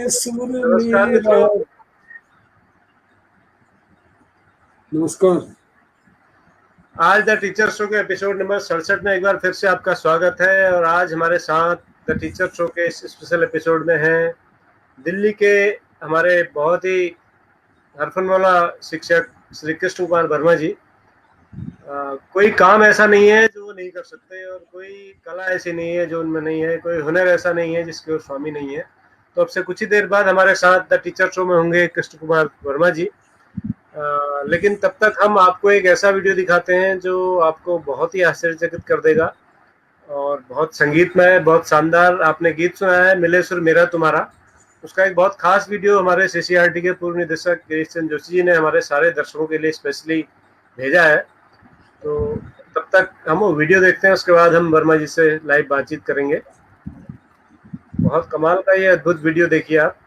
सुर नमस्कार मेरा। मित्रों। नमस्कार। आज द टीचर शो के एपिसोड नंबर 67 में एक बार फिर से आपका स्वागत है। और आज हमारे साथ द टीचर शो के इस स्पेशल एपिसोड में हैं दिल्ली के हमारे बहुत ही हरफनवाला शिक्षक श्री कृष्ण कुमार वर्मा जी। कोई काम ऐसा नहीं है जो वो नहीं कर सकते, और कोई कला ऐसी नहीं है जो उनमें नहीं है, कोई हुनर ऐसा नहीं है जिसके वो स्वामी नहीं है। तो अब से कुछ ही देर बाद हमारे साथ द टीचर शो में होंगे कृष्ण कुमार वर्मा जी। लेकिन तब तक हम आपको एक ऐसा वीडियो दिखाते हैं जो आपको बहुत ही आश्चर्यचकित कर देगा, और बहुत संगीतमय, बहुत शानदार। आपने गीत सुना है मिले सुर मेरा तुम्हारा, उसका एक बहुत खास वीडियो हमारे सीसीआरटी के पूर्व निदेशक गिरीश चंद्र जोशी जी ने हमारे सारे दर्शकों के लिए स्पेशली भेजा है। तो तब तक हम वो वीडियो देखते हैं, उसके बाद हम वर्मा जी से लाइव बातचीत करेंगे। बहुत कमाल का ये अद्भुत वीडियो देखिए आप।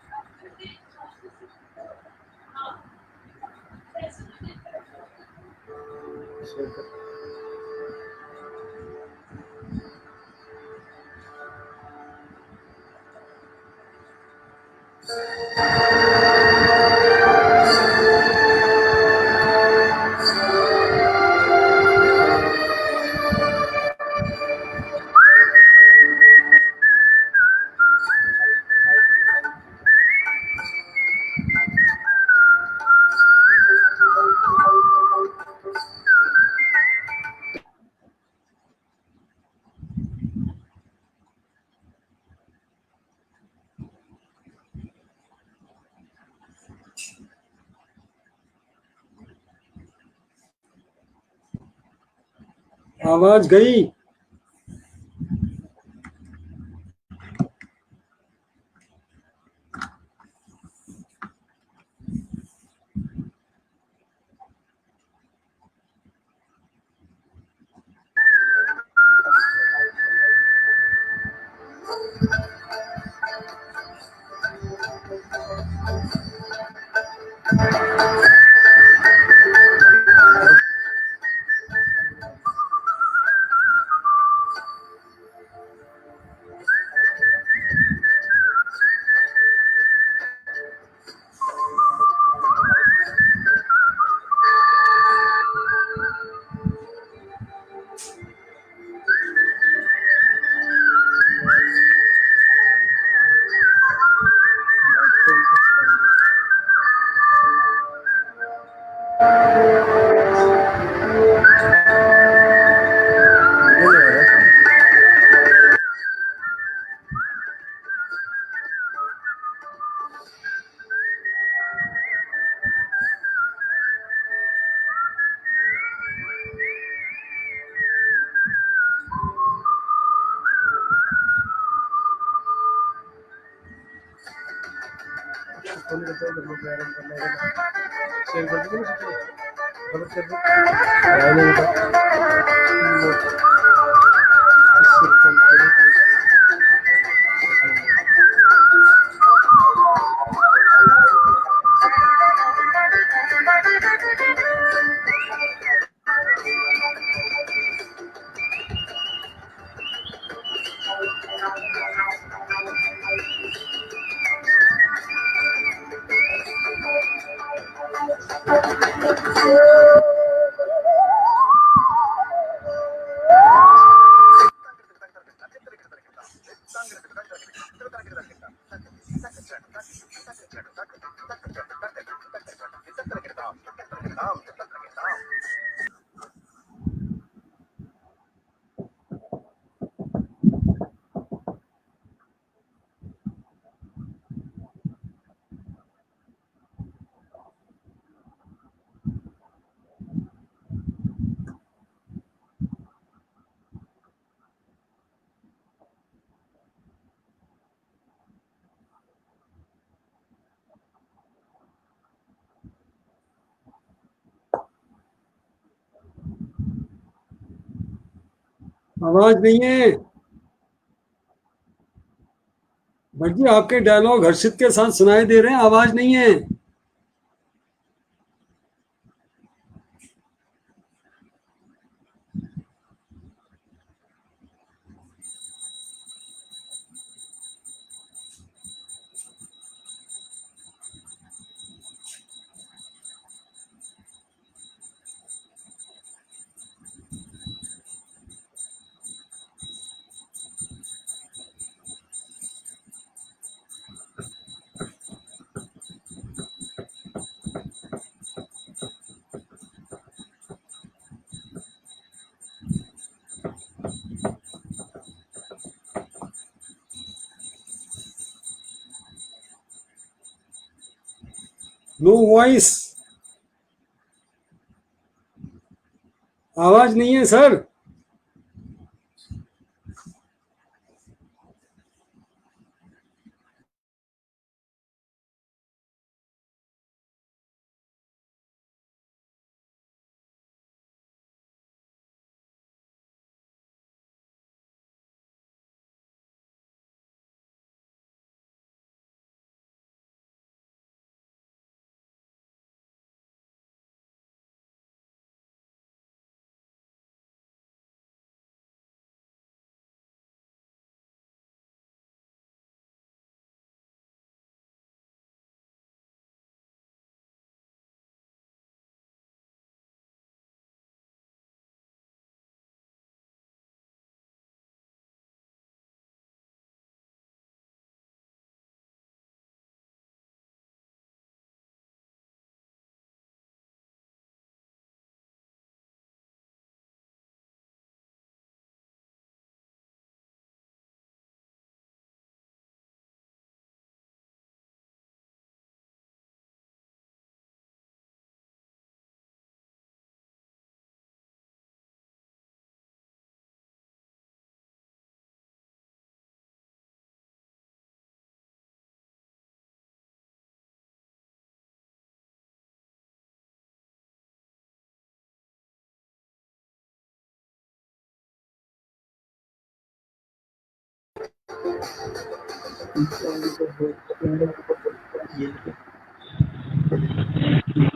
आवाज गई। आवाज नहीं है। भट्ट जी, आपके डायलॉग हर्षित के साथ सुनाई दे रहे हैं, आवाज नहीं है। नो वॉइस, आवाज नहीं है सर।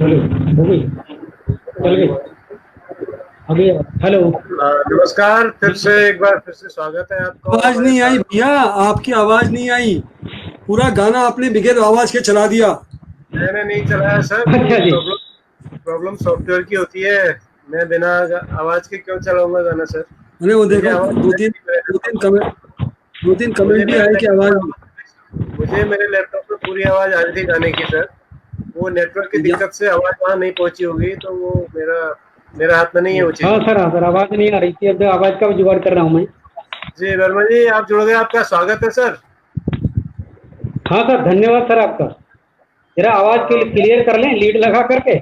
हेलो, हो गई, चल गई अभी। हेलो। नमस्कार, फिर से एक बार फिर से स्वागत है आपका आवाज हमारे नहीं आई साथ। भैया, आपकी आवाज नहीं आई। पूरा गाना आपने बगैर आवाज के चला दिया। मैंने नहीं चलाया सर, अच्छा जी। प्रॉब्लम सॉफ्टवेयर की होती है। मैं बिना आवाज के क्यों चलाऊंगा गाना सर? मैंने वो मुझे देखो, आवाज दो तीन मेरे दो तीन लैपटॉप कमेंट दो तीन मुझे कमेंट भी मेरे आए कि लैपटॉप आवाज में मुझे मेरे लैपटॉप में पूरी आवाज आ रही थी गाने की सर। वो नेटवर्क की या, दिक्कत से आवाज वहां नहीं पहुंची होगी, तो वो मेरा मेरा हाथ में नहीं है वो चीज। हाँ सर आवाज़ नहीं आ रही थी, अब आवाज़ का भी जुगाड़ कर रहा हूँ मैं। जी वर्मा जी, आप जुड़ गए, आपका स्वागत है सर। हाँ सर, धन्यवाद सर आपका। जरा आवाज़ के हाँ, क्लियर कर लें लीड लगा करके,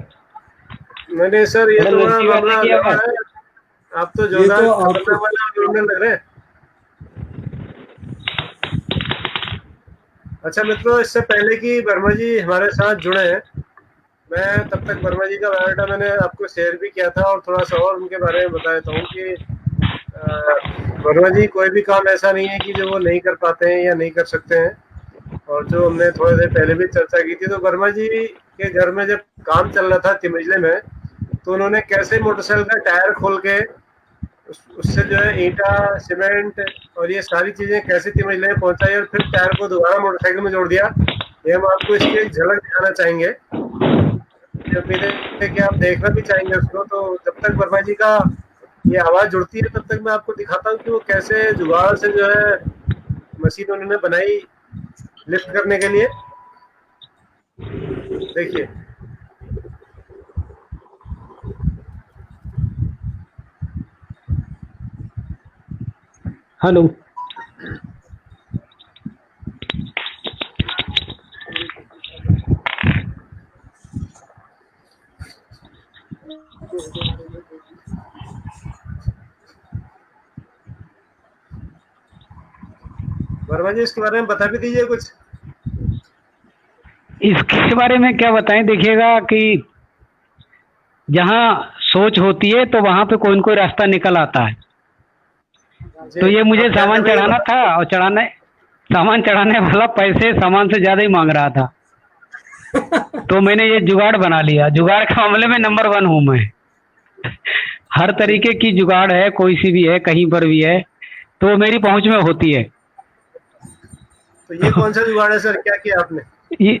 मैंने सर ये थोड़ा तो बड़ा नजदीक आ मामला जाएगी लगा आवाज़। है। आप तो ये जोरदार तो खतरनाक आपको वाला जोड़ने लग रहे हैं। अच्छा मित्रों, इससे पहले कि वर्मा जी हमारे साथ जुड़े हैं, मैं तब तक वर्मा जी का बायोडाटा मैंने आपको शेयर भी किया था और थोड़ा सा और उनके बारे में बता देता हूँ कि वर्मा जी कोई भी काम ऐसा नहीं है कि जो वो नहीं कर पाते हैं या नहीं कर सकते हैं। और जो हमने थोड़ी देर पहले भी चर्चा की थी, तो वर्मा जी के घर में जब काम चल रहा था तिमिजले में, तो उन्होंने कैसे मोटरसाइकिल का टायर खोल के उससे जो है ईंटा, सीमेंट और ये सारी चीजें कैसे तिमिजले में पहुंचाई और फिर टायर को दोबारा मोटरसाइकिल में जोड़ दिया। ये हम आपको इसकी एक झलक दिखाना चाहेंगे। मुझे उम्मीद है कि आप देखना भी चाहेंगे उसको। तो जब तक वर्मा जी का ये आवाज जुड़ती है, तब तक मैं आपको दिखाता हूँ कि वो कैसे जुगाड़ से जो है मशीन उन्होंने बनाई लिफ्ट करने के लिए। देखिए। हेलो। वर्मा जी, इसके बारे में बता भी दीजिए कुछ। इसके बारे में क्या बताएं, देखिएगा कि जहाँ सोच होती है तो वहाँ पे कोई न कोई रास्ता निकल आता है। जी, तो ये मुझे आप क्या कर सामान रहे हैं चढ़ाना था, बताइए। और सामान चढ़ाने वाला पैसे सामान से ज़्यादा ही मांग रहा था। तो मैंने ये जुगाड़ बना लिया। जुगाड़ के मामले में नंबर 1 हूँ मैं। हर जी, तरीके की जुगाड़ है, कोई सी भी है, कहीं पर भी है, तो मेरी पहुंच में होती है। तो ये कौन सा जुगाड़ है सर, क्या किया आपने? ये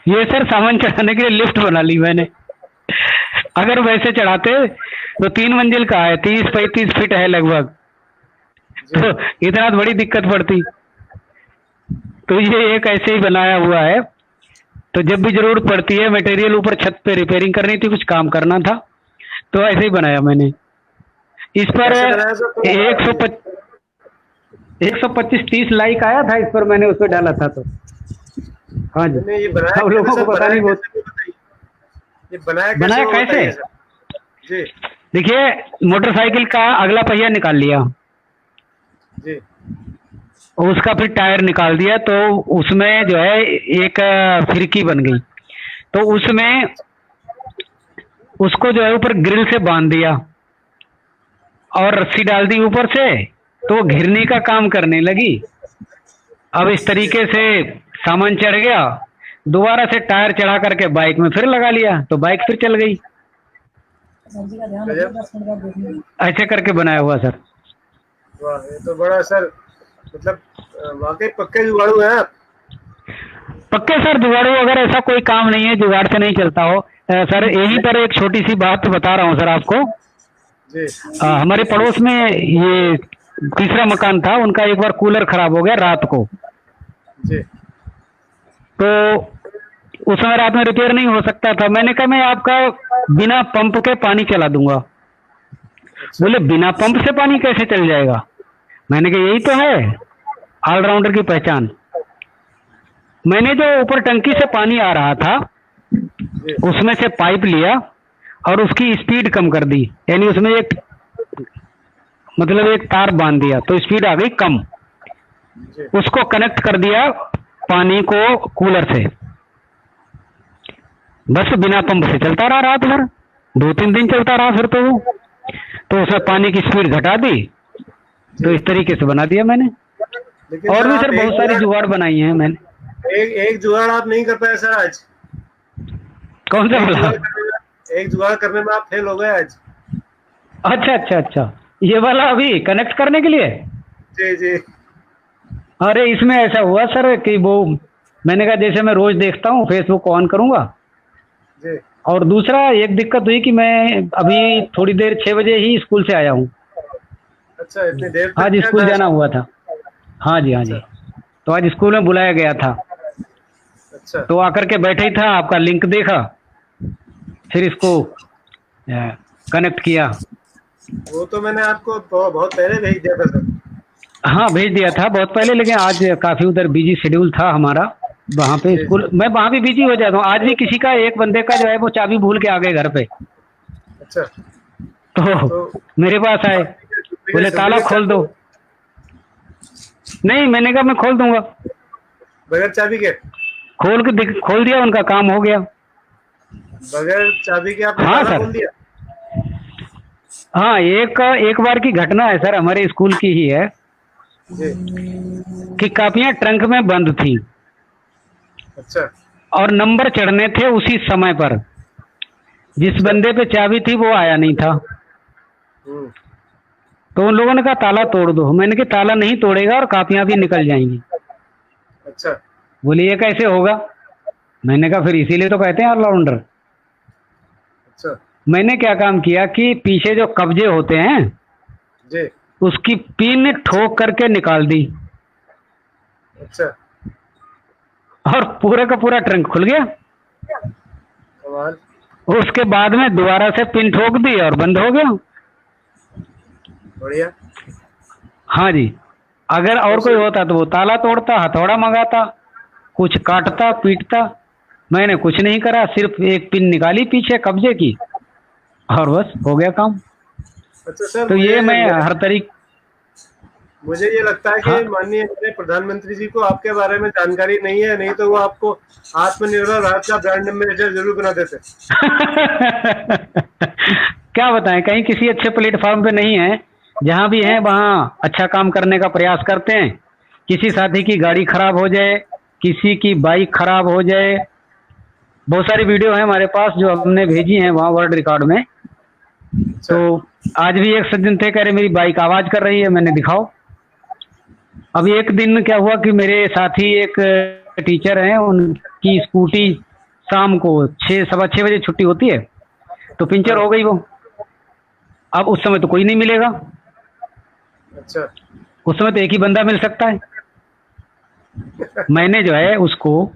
ये सर सामान चढ़ाने के लिए लिफ्ट बना ली मैंने। अगर वैसे चढ़ाते तो 3 मंजिल का है, 30-35 फीट है लगभग, जी, तो इतना तो बड़ी दिक्कत पड़ती। तो ये एक ऐसे ही बनाया हुआ है। तो जब भी जरूरत पड़ती है, मटेरियल ऊपर छत पे रिपेयरिंग करनी थी, कुछ काम करना था, तो ऐसे ही बनाया मैंने। इस पर कैसे बनाया सर, थोड़ा बता दीजिए। 125-30 लाइक आया था इस पर, मैंने उस पर डाला था। तो हाँ जी, मैंने ये बनाया सब कैसे लोगों सर, को पता बनाया नहीं बहुत। कैसे, ये बताइए। ये बनाया कैसे बनाया वो कैसे? बताइए सर। जी देखिए, मोटरसाइकिल का अगला पहिया निकाल लिया, जी उसका फिर टायर निकाल दिया, तो उसमें जो है एक फिरकी बन गई, तो उसमें उसको जो है ऊपर ग्रिल से बांध दिया और रस्सी डाल दी ऊपर से, तो घिरने का काम करने लगी। अब इस जी। तरीके से सामान चढ़ गया, दोबारा से टायर चढ़ा करके बाइक में फिर लगा लिया, तो बाइक फिर चल गई। गजब। ऐसे करके बनाया हुआ सर। वाह, ये तो बड़ा सर, मतलब वाकई पक्के जुगाड़ू हैं आप। पक्के सर जुगाड़ू, अगर ऐसा कोई काम नहीं है जुगाड़ से नहीं चलता हो। सर यहीं पर एक छोटी सी बात बता रहा हूँ सर आपको। जी हमारे पड़ोस में ये तीसरा मकान था, उनका एक बार कूलर खराब हो गया रात को, जी तो उस समय रात में रिपेयर नहीं हो सकता था। मैंने कहा मैं आपका बिना पंप के पानी चला दूंगा। अच्छा बोले बिना पंप से पानी कैसे चल जाएगा? मैंने कहा यही तो है ऑलराउंडर की पहचान। मैंने जो ऊपर टंकी से पानी आ रहा था जी उसमें से पाइप लिया और उसकी स्पीड कम कर दी, यानी उसमें एक मतलब एक तार बांध दिया, तो स्पीड आ गई कम। जी उसको कनेक्ट कर दिया पानी को कूलर से, बस बिना पंप से चलता रहा रात भर, 2-3 दिन चलता रहा फिर तो वो, तो उसमें पानी की स्पीड घटा दी। तो इस तरीके से बना दिया मैंने। लेकिन और भी आप सर बहुत सारी जुगाड़ बनाई हैं मैंने। एक जुगाड़ आप नहीं कर पाए सर आज। कौन सा वाला? एक जुगाड़ करने में आप फेल हो गए आज। अच्छा अच्छा अच्छा, ये वाला अभी कनेक्ट करने के लिए। जी जी अरे इसमें ऐसा हुआ सर कि वो मैंने कहा जैसे मैं रोज देखता हूँ फेसबुक ऑन करूंगा, जी और दूसरा एक दिक्कत हुई कि मैं अभी थोड़ी देर 6 बजे ही स्कूल से आया हूँ, अच्छा, इतनी देर तक आज क्या स्कूल था? जाना हुआ था। हाँ जी हाँ जी, तो आज स्कूल में बुलाया गया था, अच्छा तो आकर के बैठे ही था, आपका लिंक देखा, फिर इसको कनेक्ट किया। वो तो मैंने आपको बहुत पहले भेज दिया था सर। हाँ भेज दिया था बहुत पहले, लेकिन आज काफी उधर बिजी शेड्यूल था हमारा वहाँ पे जी स्कूल, मैं वहाँ भी बिजी हो जाता हूँ। आज भी किसी का एक बंदे का जो है वो चाबी भूल के आ गए घर पे, अच्छा, तो तो मेरे पास आए, बोले ताला खोल दो। नहीं, मैंने कहा मैं खोल दूंगा, बगैर चाबी के? खोल दिया, उनका काम हो गया। बगैर चाबी के आपने हाँ ताला सर, खोल दिया? हाँ एक बार की घटना है सर, हमारे स्कूल की ही है जी कि कापियां ट्रंक में बंद थी अच्छा और नंबर चढ़ने थे उसी समय पर, जिस बंदे पे चाबी थी वो आया नहीं था, हम्म, तो उन लोगों ने कहा ताला तोड़ दो। मैंने कहा ताला नहीं तोड़ेगा और कापियां भी निकल जाएंगी। अच्छा बोले ये कैसे होगा? मैंने कहा फिर इसीलिए तो कहते हैं ऑलराउंडर। अच्छा मैंने क्या काम किया कि पीछे जो कब्जे होते हैं जी उसकी पिन ठोक करके निकाल दी अच्छा, और पूरा का पूरा ट्रंक खुल गया। कमाल। उसके बाद में दोबारा से पिन ठोक दी और बंद हो गया। बढ़िया। हाँ जी, अगर और कोई होता तो वो ताला तोड़ता, हथौड़ा मंगाता, कुछ काटता पीटता। मैंने कुछ नहीं करा, सिर्फ एक पिन निकाली पीछे कब्जे की और बस हो गया काम। अच्छा सर, तो ये मैं हर तरीके, मुझे ये लगता है हाँ कि माननीय हमारे प्रधानमंत्री जी को आपके बारे में जानकारी नहीं है, नहीं तो वो आपको आत्मनिर्भर भारत का ब्रांड एम्बेसडर जरूर बना देते। क्या बताएं, कहीं किसी अच्छे प्लेटफॉर्म पे नहीं है, जहां भी हैं वहां अच्छा काम करने का प्रयास करते हैं। किसी साथी की गाड़ी खराब हो जाए, किसी की बाइक खराब हो जाए, बहुत सारी वीडियो है हमारे पास जो हमने भेजी हैं वहाँ वर्ल्ड रिकॉर्ड में। अच्छा तो आज भी एक सज्जन थे, कह रहे मेरी बाइक आवाज कर रही है, मैंने दिखाओ। अब एक दिन क्या हुआ कि मेरे साथी एक टीचर हैं, उनकी स्कूटी शाम को 6-6:15 बजे छुट्टी होती है, तो पंचर हो गई वो। अब उस समय तो कोई नहीं मिलेगा, अच्छा उस समय तो एक ही बंदा मिल सकता है। मैंने जो है उसको,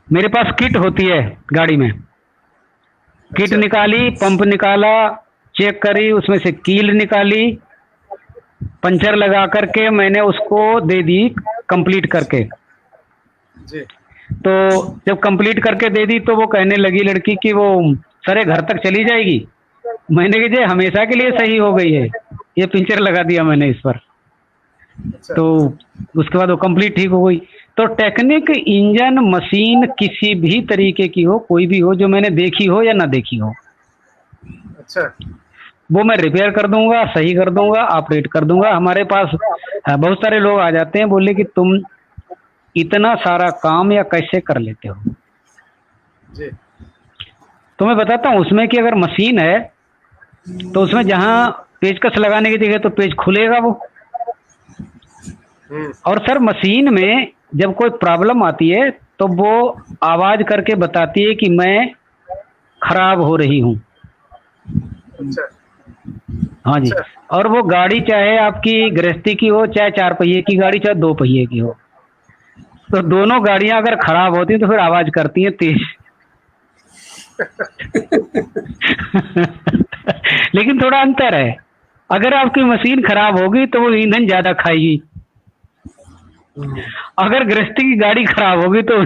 मेरे पास किट होती है गाड़ी में, किट अच्छा निकाली, पंप निकाला, चेक करी, उसमें से कील निकाली, पंचर लगा करके मैंने उसको दे दी कंप्लीट करके। जी। तो जब कंप्लीट करके दे दी तो वो कहने लगी लड़की कि वो सर ये घर तक चली जाएगी। मैंने कहा ये हमेशा के लिए सही हो गई है, ये पिक्चर लगा दिया मैंने इस पर। अच्छा। तो उसके बाद वो कंप्लीट ठीक हो गई। तो टेक्निक इंजन मशीन किसी भी तरीके की हो, कोई भी हो, जो मैंने देखी हो या ना देखी हो, अच्छा। वो मैं रिपेयर कर दूंगा, सही कर दूंगा, ऑपरेट कर दूंगा। हमारे पास बहुत सारे लोग आ जाते हैं, बोले कि तुम इतना सारा काम या कैसे कर लेते हो। जी। तो मैं बताता हूँ उसमें कि अगर मशीन है तो उसमें जहाँ पेचकस लगाने की जगह तो पेच खुलेगा वो। और सर मशीन में जब कोई प्रॉब्लम आती है तो वो आवाज करके बताती है कि मैं खराब हो रही हूँ। अच्छा। हाँ जी। अच्छा। और वो गाड़ी चाहे आपकी गृहस्थी की हो, चाहे 4 पहिए की गाड़ी, चाहे 2 पहिए की हो, तो दोनों गाड़ियां अगर खराब होती हैं तो फिर आवाज करती हैं तेज। लेकिन थोड़ा अंतर है, अगर आपकी मशीन खराब होगी तो वो ईंधन ज्यादा खाएगी, अगर गृहस्थी की गाड़ी खराब होगी तो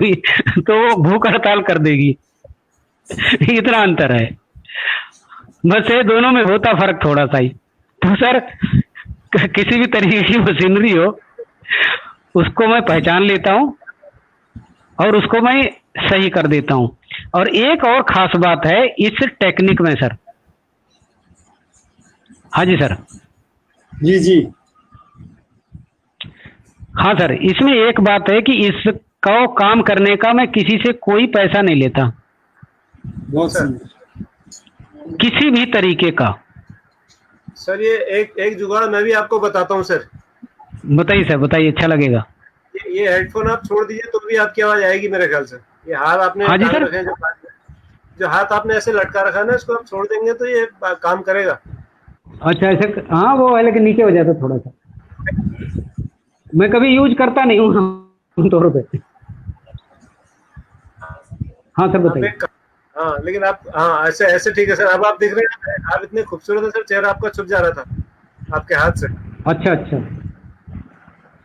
वो भूख हड़ताल कर देगी। इतना अंतर है, बस ये दोनों में होता फर्क थोड़ा सा ही। तो सर किसी भी तरीके की मशीनरी हो उसको मैं पहचान लेता हूँ और उसको मैं सही कर देता हूँ। और एक और खास बात है इस टेक्निक में सर। हाँ जी सर। जी जी। हाँ सर, इसमें एक बात है कि इसका काम करने का मैं किसी से कोई पैसा नहीं लेता, बहुत अच्छा। सुंदर। किसी भी तरीके का। सर ये एक जुगाड़ मैं भी आपको बताता हूँ सर। बताइए सर, बताइए, अच्छा लगेगा। ये हेडफोन आप छोड़ दीजिए तो भी आपकी आवाज आएगी मेरे ख्याल से। ये हाथ आपने हाँ जी टांग सर। रखे हैं जो हाथ आपने ऐसे लटका रखा है ना, इसको आप छोड़ देंगे तो ये काम करेगा। अच्छा ऐसे, हाँ वो है लेकिन नीचे हो जाता थोड़ा सा, मैं कभी यूज करता नहीं हूँ आमतौर पे। हाँ सर आप बताइए। एक हाँ, लेकिन आप हाँ ऐसे ऐसे ठीक है सर। अब आप दिख रहे हैं, आप इतने खूबसूरत है सर, चेहरा आपका छुप जा रहा था आपके हाथ से। अच्छा अच्छा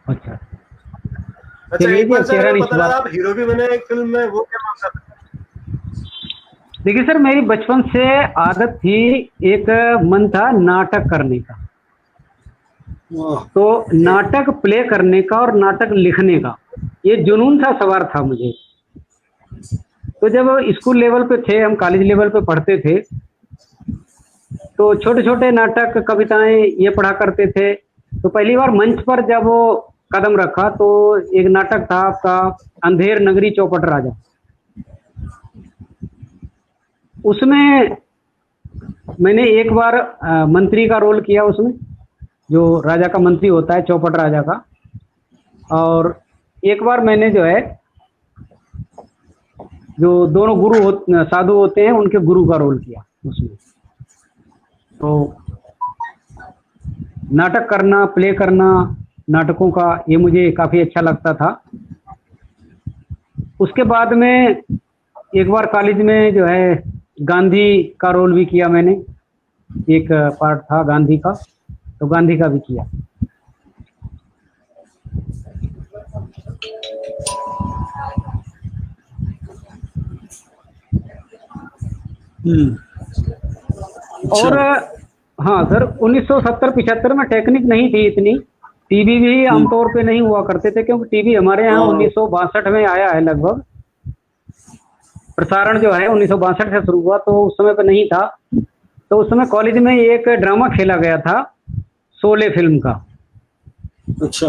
अच्छा। अच्छा, चलिए एक जी, बार अब सर चेहरा हमें नहीं पता छुपा। लगा आप हीरो भी बने एक फिल्म में, वो क्या मामला था? देखिए सर, मेरी बचपन से आदत थी, एक मन था नाटक करने का। वाह। तो नाटक प्ले करने का और नाटक लिखने का ये जुनून सा सवार था मुझे। तो जब स्कूल लेवल पे थे, हम कॉलेज लेवल पे पढ़ते थे, तो छोटे छोटे नाटक कविताएं ये पढ़ा करते थे। तो पहली बार मंच पर जब वो कदम रखा तो एक नाटक था आपका अंधेर नगरी चौपट राजा। उसमें मैंने एक बार मंत्री का रोल किया उसमें, जो राजा का मंत्री होता है चौपट राजा का। और एक बार मैंने जो है, जो दोनों साधु होते हैं उनके गुरु का रोल किया उसमें। तो नाटक करना, प्ले करना नाटकों का, ये मुझे काफ़ी अच्छा लगता था। उसके बाद में एक बार कॉलेज में जो है गांधी का रोल भी किया मैंने, एक पार्ट था गांधी का, तो गांधी का भी किया। अच्छा। और हाँ सर, 1970-75 में टेक्निक नहीं थी इतनी, टीवी भी आमतौर पे नहीं हुआ करते थे, क्योंकि टीवी हमारे यहाँ हाँ। 1962 में आया है लगभग। प्रसारण जो है 1962 से शुरू हुआ, तो उस समय पे नहीं था। तो उस समय कॉलेज में एक ड्रामा खेला गया था शोले फिल्म का। अच्छा।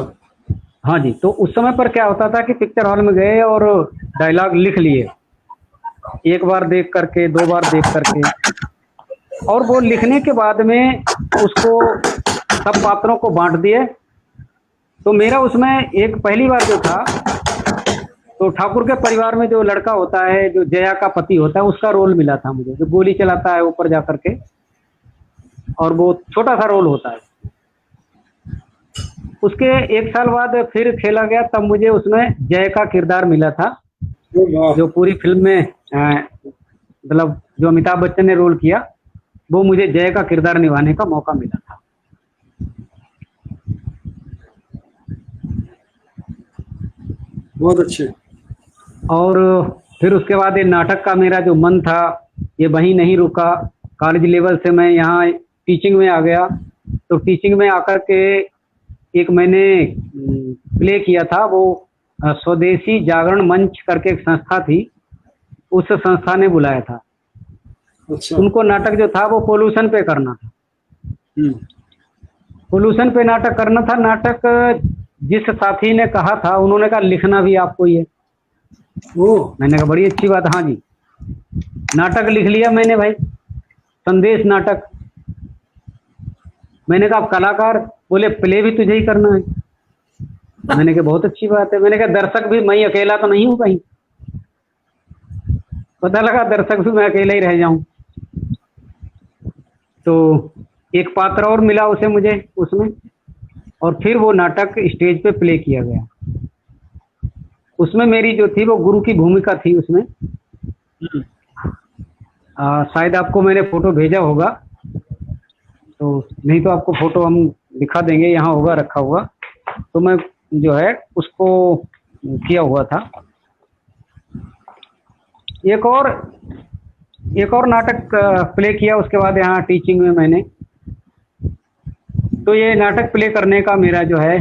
हाँ जी। तो उस समय पर क्या होता था कि पिक्चर हॉल में गए और डायलॉग लिख लिए, एक बार देख करके, 2 बार देख करके, और वो लिखने के बाद में उसको सब पात्रों को बांट दिए। तो मेरा उसमें एक पहली बार जो था, तो ठाकुर के परिवार में जो लड़का होता है, जो जया का पति होता है, उसका रोल मिला था मुझे, जो गोली चलाता है ऊपर जा करके, और वो छोटा सा रोल होता है। उसके 1 साल बाद फिर खेला गया, तब मुझे उसमें जय का किरदार मिला था, वाह। जो पूरी फिल्म में मतलब जो अमिताभ बच्चन ने रोल किया, वो मुझे जय का किरदार निभाने का मौका मिला था। बहुत अच्छे। और फिर उसके बाद ये नाटक का मेरा जो मन था ये वहीं नहीं रुका। कॉलेज लेवल से मैं यहाँ टीचिंग में आ गया। तो टीचिंग में आकर के एक मैंने प्ले किया था, वो स्वदेशी जागरण मंच करके एक संस्था थी, उस संस्था ने बुलाया था। अच्छा। उनको नाटक जो था वो पोल्यूशन पे करना था। हम्म। पोल्यूशन पे नाटक करना था। नाटक जिस साथी ने कहा था उन्होंने कहा लिखना भी आपको ही है। ओ। मैंने कहा बड़ी अच्छी बात। हाँ जी, नाटक लिख लिया मैंने भाई, संदेश नाटक। मैंने कहा आप कलाकार? बोले प्ले भी तुझे ही करना है। मैंने कहा बहुत अच्छी बात है। मैंने कहा दर्शक भी मैं अकेला तो नहीं हूँ कहीं। पता लगा दर्शक भी मैं अकेला ही रह जाऊं। तो एक पात्र और मिला उसे मुझे उसमें, और फिर वो नाटक स्टेज पे प्ले किया गया। उसमें मेरी जो थी वो गुरु की भूमिका थी उसमें। शायद आपको मैंने फोटो भेजा होगा, तो नहीं तो आपको फोटो हम दिखा देंगे, यहाँ होगा रखा हुआ। तो मैं जो है उसको किया हुआ था। एक और नाटक प्ले किया उसके बाद यहाँ टीचिंग में मैंने। तो ये नाटक प्ले करने का मेरा जो है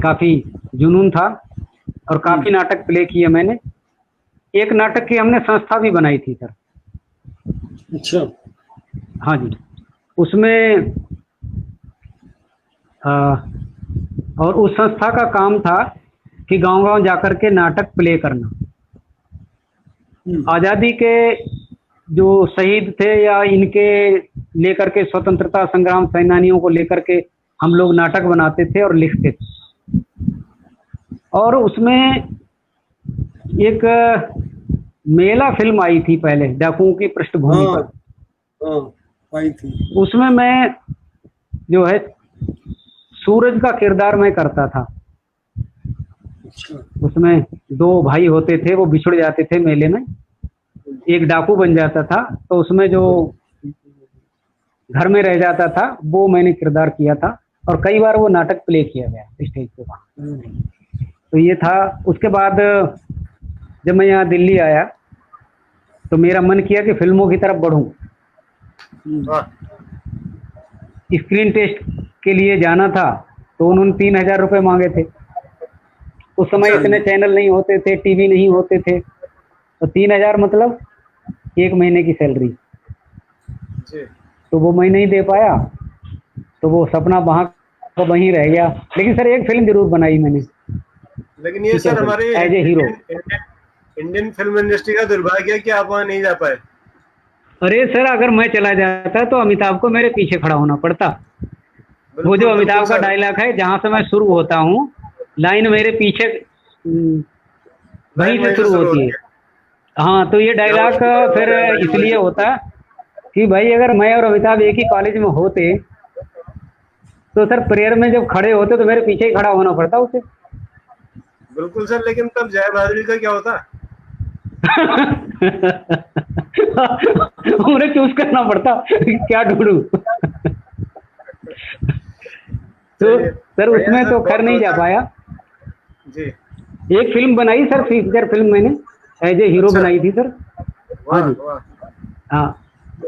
काफ़ी जुनून था, और काफ़ी नाटक प्ले किए मैंने। एक नाटक की हमने संस्था भी बनाई थी सर। अच्छा। हाँ जी, उसमें और उस संस्था का काम था कि गांव-गांव जाकर के नाटक प्ले करना। आज़ादी के जो शहीद थे या इनके लेकर के स्वतंत्रता संग्राम सेनानियों को लेकर के हम लोग नाटक बनाते थे और लिखते थे। और उसमें एक मेला फिल्म आई थी पहले, डाकुओं की पृष्ठभूमि पर। हाँ, आई थी। उसमें मैं जो है सूरज का किरदार मैं करता था। अच्छा। उसमें दो भाई होते थे, वो बिछड़ जाते थे मेले में, एक डाकू बन जाता था, तो उसमें जो घर में रह जाता था वो मैंने किरदार किया था, और कई बार वो नाटक प्ले किया गया स्टेज पे वहाँ। तो ये था। उसके बाद जब मैं यहाँ दिल्ली आया तो मेरा मन किया कि फिल्मों की तरफ बढ़ूं। स्क्रीन टेस्ट के लिए जाना था, तो उन्होंने 3,000 रुपये मांगे थे। उस समय इतने चैनल नहीं होते थे, टीवी नहीं होते थे, तो 3,000 मतलब 1 महीने की सैलरी। तो वो मैं नहीं दे पाया, तो वो सपना वहाँ का वहीं रह गया। लेकिन सर एक फिल्म जरूर बनाई मैंने। लेकिन ये सर हमारे as a hero. Indian film industry का दुर्भाग्य है कि आप वहाँ नहीं जा पाए। अरे सर अगर मैं चला जाता तो अमिताभ को मेरे पीछे खड़ा होना पड़ता। वो जो अमिताभ का डायलॉग है, जहाँ से मैं शुरू होता हूँ, लाइन मेरे पीछे वहीं से शुरू होती है। हाँ, तो ये डायलॉग फिर इसलिए होता कि भाई अगर मैं और अमिताभ एक ही कॉलेज में होते तो सर प्रेयर में जब खड़े होते तो मेरे पीछे ही खड़ा होना पड़ता उसे। बिल्कुल सर, लेकिन तब जय बहादुरी का क्या होता? उन्हें चूज करना पड़ता क्या ढूंढूं। तो सर उसमें तो खैर नहीं जा पाया जी। एक फिल्म बनाई सर, फीचर फिल्म मैंने एज ए हीरो बनाई थी सर। हाँ जी, हाँ,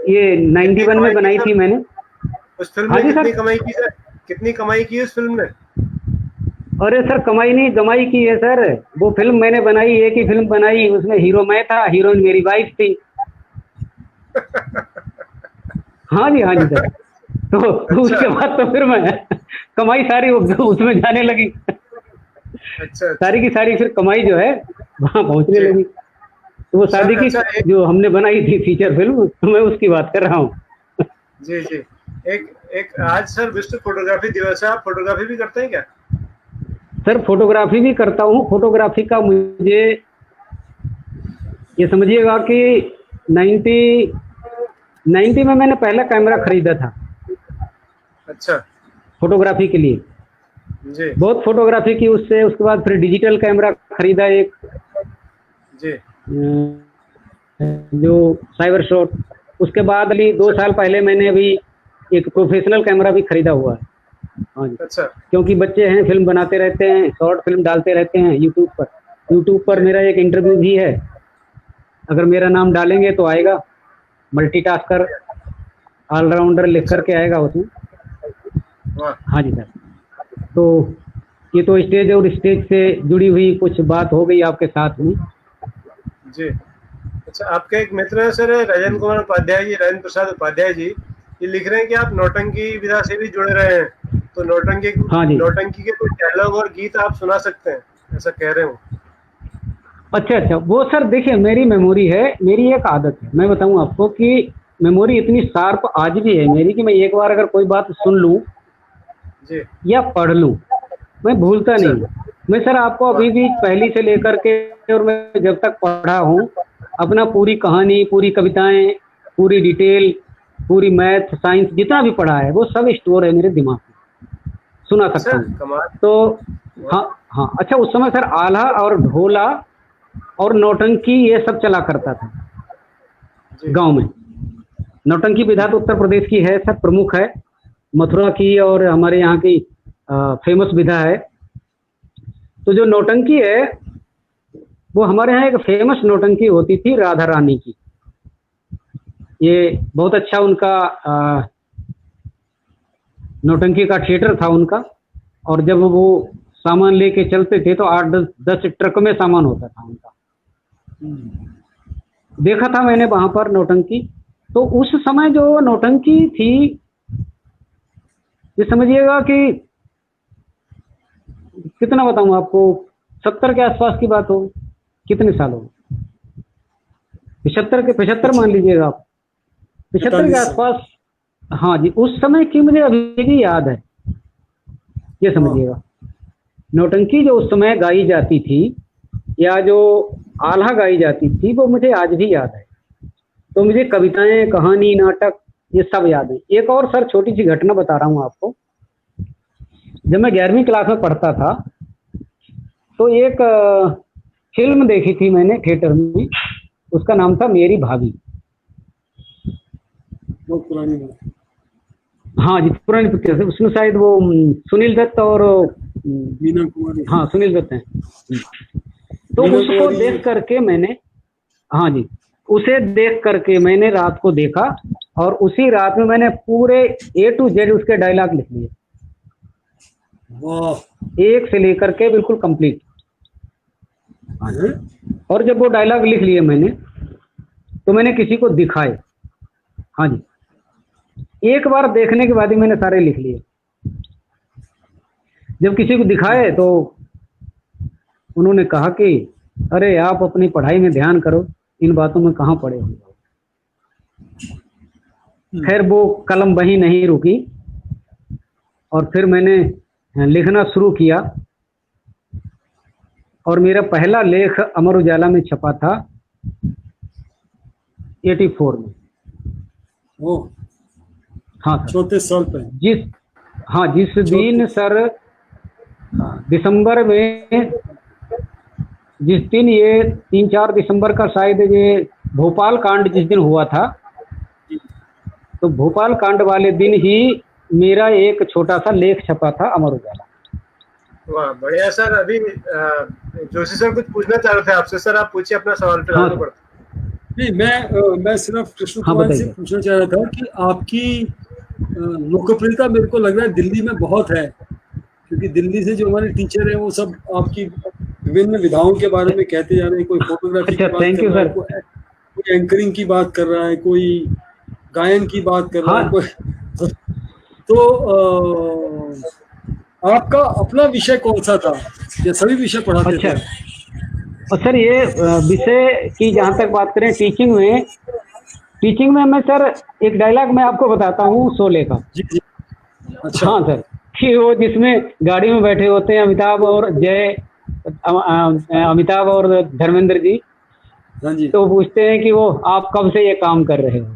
ये 91 में बनाई थी मैंने। उस फिल्म में कितनी कमाई की सर? कितनी कमाई की उस फिल्म ने? अरे सर कमाई नहीं गमाई की है सर। वो फिल्म मैंने बनाई, एक ही फिल्म बनाई, उसमें हीरो मैं था, हीरोइन मेरी वाइफ थी। हाँ जी, हाँ जी सर। तो उसके बाद तो फिर मैं कमाई सारी उसमें जाने लगी। अच्छा। सारी की सारी फिर कमाई जो है वहाँ पहुँचने लगी। तो वो शादी की जो हमने बनाई थी फीचर फिल्म, तो मैं उसकी बात कर रहा हूँ। जी जी। एक आज सर विश्व फोटोग्राफी दिवस है, आप फोटोग्राफी भी करते हैं क्या? सर फोटोग्राफी भी करता हूँ। फोटोग्राफी का मुझे ये समझिएगा कि 90 में मैंने पहला कैमरा खरीदा था। अच्छा। फोटोग्राफी के लिए जी। बहुत फोटोग्राफी की उससे। उसके बाद फिर डिजिटल कैमरा खरीदा एक जी, जो साइबर शॉट। उसके बाद अभी 2 साल पहले मैंने अभी एक प्रोफेशनल कैमरा भी खरीदा हुआ है। हाँ जी। अच्छा। क्योंकि बच्चे हैं, फिल्म बनाते रहते हैं, शॉर्ट फिल्म डालते रहते हैं यूट्यूब पर, यूट्यूब पर मेरा एक इंटरव्यू भी है, अगर मेरा नाम डालेंगे तो आएगा, मल्टीटास्कर ऑलराउंडर लिख करके आएगा उसमें। वाह, हाँ जी सर। तो ये तो स्टेज और स्टेज से जुड़ी हुई कुछ बात हो गई आपके साथ में। जी। अच्छा, आपके एक मित्र है सर राजेंद्र कुमार उपाध्याय जी, राजेंद्र प्रसाद उपाध्याय जी, ये लिख रहे हैं कि आप नौटंकी विधा से भी जुड़े रहे हैं, तो हाँ जी। नौटंकी के कोई डायलॉग और गीत आप सुना सकते हैं, ऐसा कह रहे हो? अच्छा अच्छा, वो सर देखिए मेरी मेमोरी है, मेरी एक आदत है, मैं बताऊं आपको कि मेमोरी इतनी शार्प आज भी है मेरी कि मैं एक बार अगर कोई बात सुन लूं जी। या पढ़ लूं, मैं भूलता नहीं हूं। मैं सर आपको अभी भी पहली से लेकर के और मैं जब तक पढ़ा हूं अपना पूरी कहानी, पूरी कविताएं, पूरी डिटेल, पूरी मैथ साइंस जितना भी पढ़ा है वो सब स्टोर है मेरे दिमाग में, सुना सकता अच्छा, हूँ। कमाल। तो हाँ हाँ, अच्छा उस समय सर आल्हा और ढोला और नौटंकी ये सब चला करता था जी। गांव में। नौटंकी विधा तो उत्तर प्रदेश की है सर, प्रमुख है, मथुरा की और हमारे यहाँ की फेमस विधा है। तो जो नौटंकी है वो हमारे यहाँ एक फेमस नौटंकी होती थी राधा रानी की, ये बहुत अच्छा उनका नौटंकी का थिएटर था उनका, और जब वो सामान लेके चलते थे तो 8-10 ट्रक में सामान होता था उनका। देखा था मैंने वहां पर नौटंकी। तो उस समय जो नौटंकी थी, ये समझिएगा कि कितना बताऊं आपको, 70 के आसपास की बात हो, कितने साल हो, 75 मान लीजिएगा आप, 75 के आसपास। हाँ जी, उस समय की मुझे अभी भी याद है, ये समझिएगा। नौटंकी जो उस समय गाई जाती थी या जो आल्हा गाई जाती थी वो मुझे आज भी याद है। तो मुझे कविताएं, कहानी, नाटक ये सब याद है। एक और सर छोटी सी घटना बता रहा हूँ आपको। जब मैं 11वीं क्लास में पढ़ता था तो एक फिल्म देखी थी मैंने थिएटर में, उसका नाम था मेरी भाभी। बहुत पुरानी बात। हाँ जी, पुरानी पिक्चर है, उसमें शायद वो सुनील दत्त और मीना कुमारी। हाँ सुनील दत्त हैं। तो मीना उसको कुमारी। देख करके मैंने, हाँ जी, उसे देख करके मैंने रात को देखा और उसी रात में मैंने पूरे A to Z उसके डायलॉग लिख लिए, वाह। एक से लेकर के बिल्कुल कंप्लीट। और जब वो डायलॉग लिख लिए मैंने तो मैंने किसी को दिखाए। हाँ जी, एक बार देखने के बाद ही मैंने सारे लिख लिए। जब किसी को दिखाए तो उन्होंने कहा कि अरे आप अपनी पढ़ाई में ध्यान करो, इन बातों में कहाँ पड़े हो। खैर वो कलम वहीं नहीं रुकी और फिर मैंने लिखना शुरू किया और मेरा पहला लेख अमर उजाला में छपा था 84 में। ओह, हाँ सर, 34 साल पहले। जिस दिन सर दिसंबर में, जिस दिन ये 3-4 दिसंबर का शायद ये भोपाल कांड जिस दिन हुआ था, तो भोपाल कांड वाले दिन ही मेरा एक छोटा सा लेख छपा था अमर उजाला। वाह, बढ़िया सर। अभी जोशी सर कुछ पूछना चाह रहे थे आपसे, सर आप पूछिए अपना सवाल फिर आगे बढ़ते। नहीं, मैं सिर्फ कृष्ण हाँ, कुमार से बताइए। पूछना चाह रहा था कि आपकी लोकप्रियता मेरे को लग रहा है दिल्ली में बहुत है, क्योंकि दिल्ली से जो हमारे टीचर हैं वो सब आपकी विभिन्न विधाओं के बारे में कहते जा रहे हैं। कोई फोटोग्राफी की अच्छा, बात थैंक कर यू रहा है, सर। कोई एंकरिंग की बात कर रहा है, कोई गायन की बात कर रहा है, हाँ। कोई तो आपका अपना विषय कौन सा था या सभी विषय पढ़ाते अच्छा, थे? और सर ये विषय की जहाँ तक बात करें टीचिंग में मैं सर एक डायलॉग मैं आपको बताता हूँ शोले का। जी जी। अच्छा। हाँ सर, कि वो जिसमें गाड़ी में बैठे होते हैं अमिताभ और धर्मेंद्र जी, हाँ जी। तो पूछते हैं कि वो आप कब से ये काम कर रहे हो,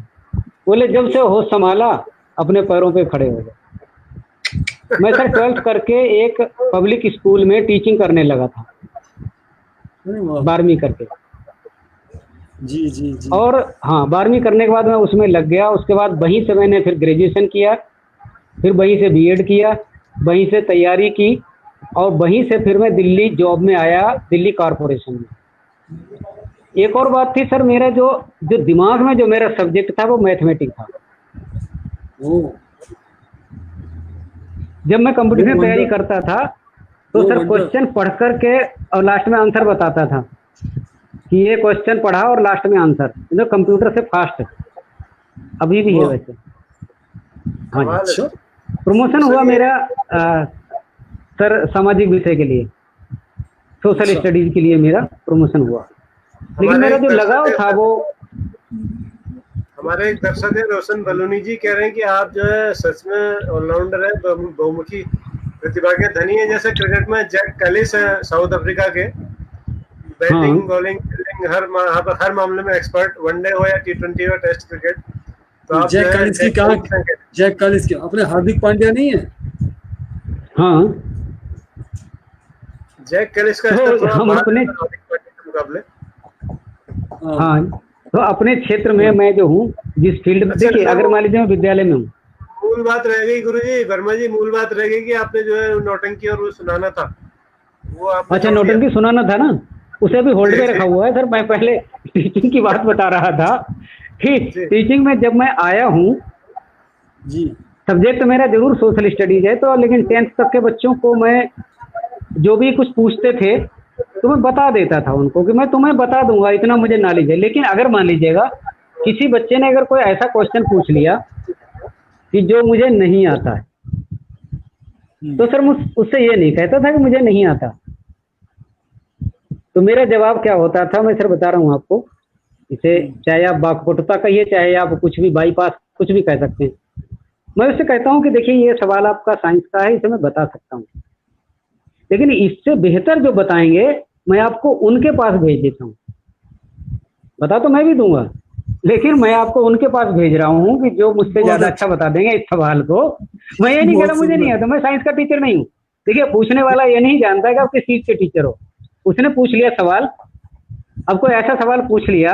बोले जब से होश संभाला अपने पैरों पे खड़े हो गए। मैं सर 12th करके एक पब्लिक स्कूल में टीचिंग करने लगा था, 12वीं करके। जी जी जी। और हाँ, 12वीं करने के बाद मैं उसमें लग गया। उसके बाद वहीं से मैंने फिर ग्रेजुएशन किया, फिर वहीं से बीएड किया, वहीं से तैयारी की और वहीं से फिर मैं दिल्ली जॉब में आया, दिल्ली कॉरपोरेशन में। एक और बात थी सर, मेरा जो जो दिमाग में जो मेरा सब्जेक्ट था वो मैथमेटिक्स था। वो जब मैं कंपटीशन वो तैयारी वंडर करता था तो वो सर वंडर क्वेश्चन पढ़ करके और लास्ट में आंसर बताता था कि ये क्वेश्चन पढ़ा और लास्ट में आंसर, जो कंप्यूटर से फास्ट है, अभी भी है वाह, वैसे। हाँ जी। कमाल है अच्छा, सर। प्रमोशन तो हुआ सर ये मेरा सर सामाजिक विषय के लिए, सोशल अच्छा, स्टडीज के लिए मेरा प्रमोशन हुआ। लेकिन हमारे मेरा एक जो दर्शक लगाव है था सर, वो, हमारे एक दर्शक है रोशन बलूनी जी, कह रहे हैं कि आप जो है सच में ऑलराउंडर है, बहुमुखी प्रतिभा के धनी है। जैसे क्रिकेट में जैक कैलिस है साउथ अफ्रीका के, हाँ बैटिंग बॉलिंग फील्डिंग हर मामले में एक्सपर्ट, वनडे हो या T20 हो टेस्ट क्रिकेट। तो आप जो जैक है कालिस की जैक कहाँ, कैलिस हैं क्या? जैक कालिस की अपने हार्दिक पांड्या नहीं है? हाँ, जैक कैलिस का स्तर तो थोड़ा हम बाहर है अपने, सर हार्दिक पांड्या के मुकाबले। हाँ हाँ, तो अपने क्षेत्र में मैं जो हूँ जिस फील्ड में, अच्छा देखिए सर, अगर वो मान लीजिए मैं विद्यालय में हूँ। मूल बात रह गई गुरुजी, वर्मा जी, मूल बात रह गई कि आपने जो है नौटंकी और वो सुनाना था, वो आपने अच्छा, छोड़ दिया। नौटंकी सुनाना था ना, उसे अभी होल्ड जी पे जी रखा हुआ है सर। मैं पहले टीचिंग की बात बता रहा था कि जी टीचिंग में जब मैं आया हूँ, जी, सब्जेक्ट मेरा जरूर सोशल स्टडीज है, तो लेकिन 10th तक के बच्चों को मैं जो भी कुछ पूछते थे तो मैं बता देता था उनको कि मैं तुम्हें बता दूंगा, इतना मुझे नॉलेज है। लेकिन अगर मान लीजिएगा किसी बच्चे ने अगर कोई ऐसा क्वेश्चन पूछ लिया कि जो मुझे नहीं आता है, तो सर मुझ उससे ये नहीं कहता था कि मुझे नहीं आता। तो मेरा जवाब क्या होता था, मैं सर बता रहा हूँ आपको, इसे चाहे आप वाक्पटुता कहिए, चाहे आप कुछ भी बाईपास कुछ भी कह सकते हैं। मैं उससे कहता हूँ कि देखिए ये सवाल आपका साइंस का है, इसे मैं बता सकता हूँ, लेकिन इससे बेहतर जो बताएंगे मैं आपको उनके पास भेज देता हूँ। बता तो मैं भी दूंगा, लेकिन मैं आपको उनके पास भेज रहा हूँ कि जो मुझसे बहुत ज्यादा अच्छा बता देंगे इस सवाल को। मैं ये नहीं कह रहा बहुत मुझे नहीं सुंदर। आता, मैं साइंस का टीचर नहीं हूँ। देखिए पूछने वाला ये नहीं जानता कि आप किस चीज के टीचर हो। उसने पूछ लिया सवाल, अब कोई ऐसा सवाल पूछ लिया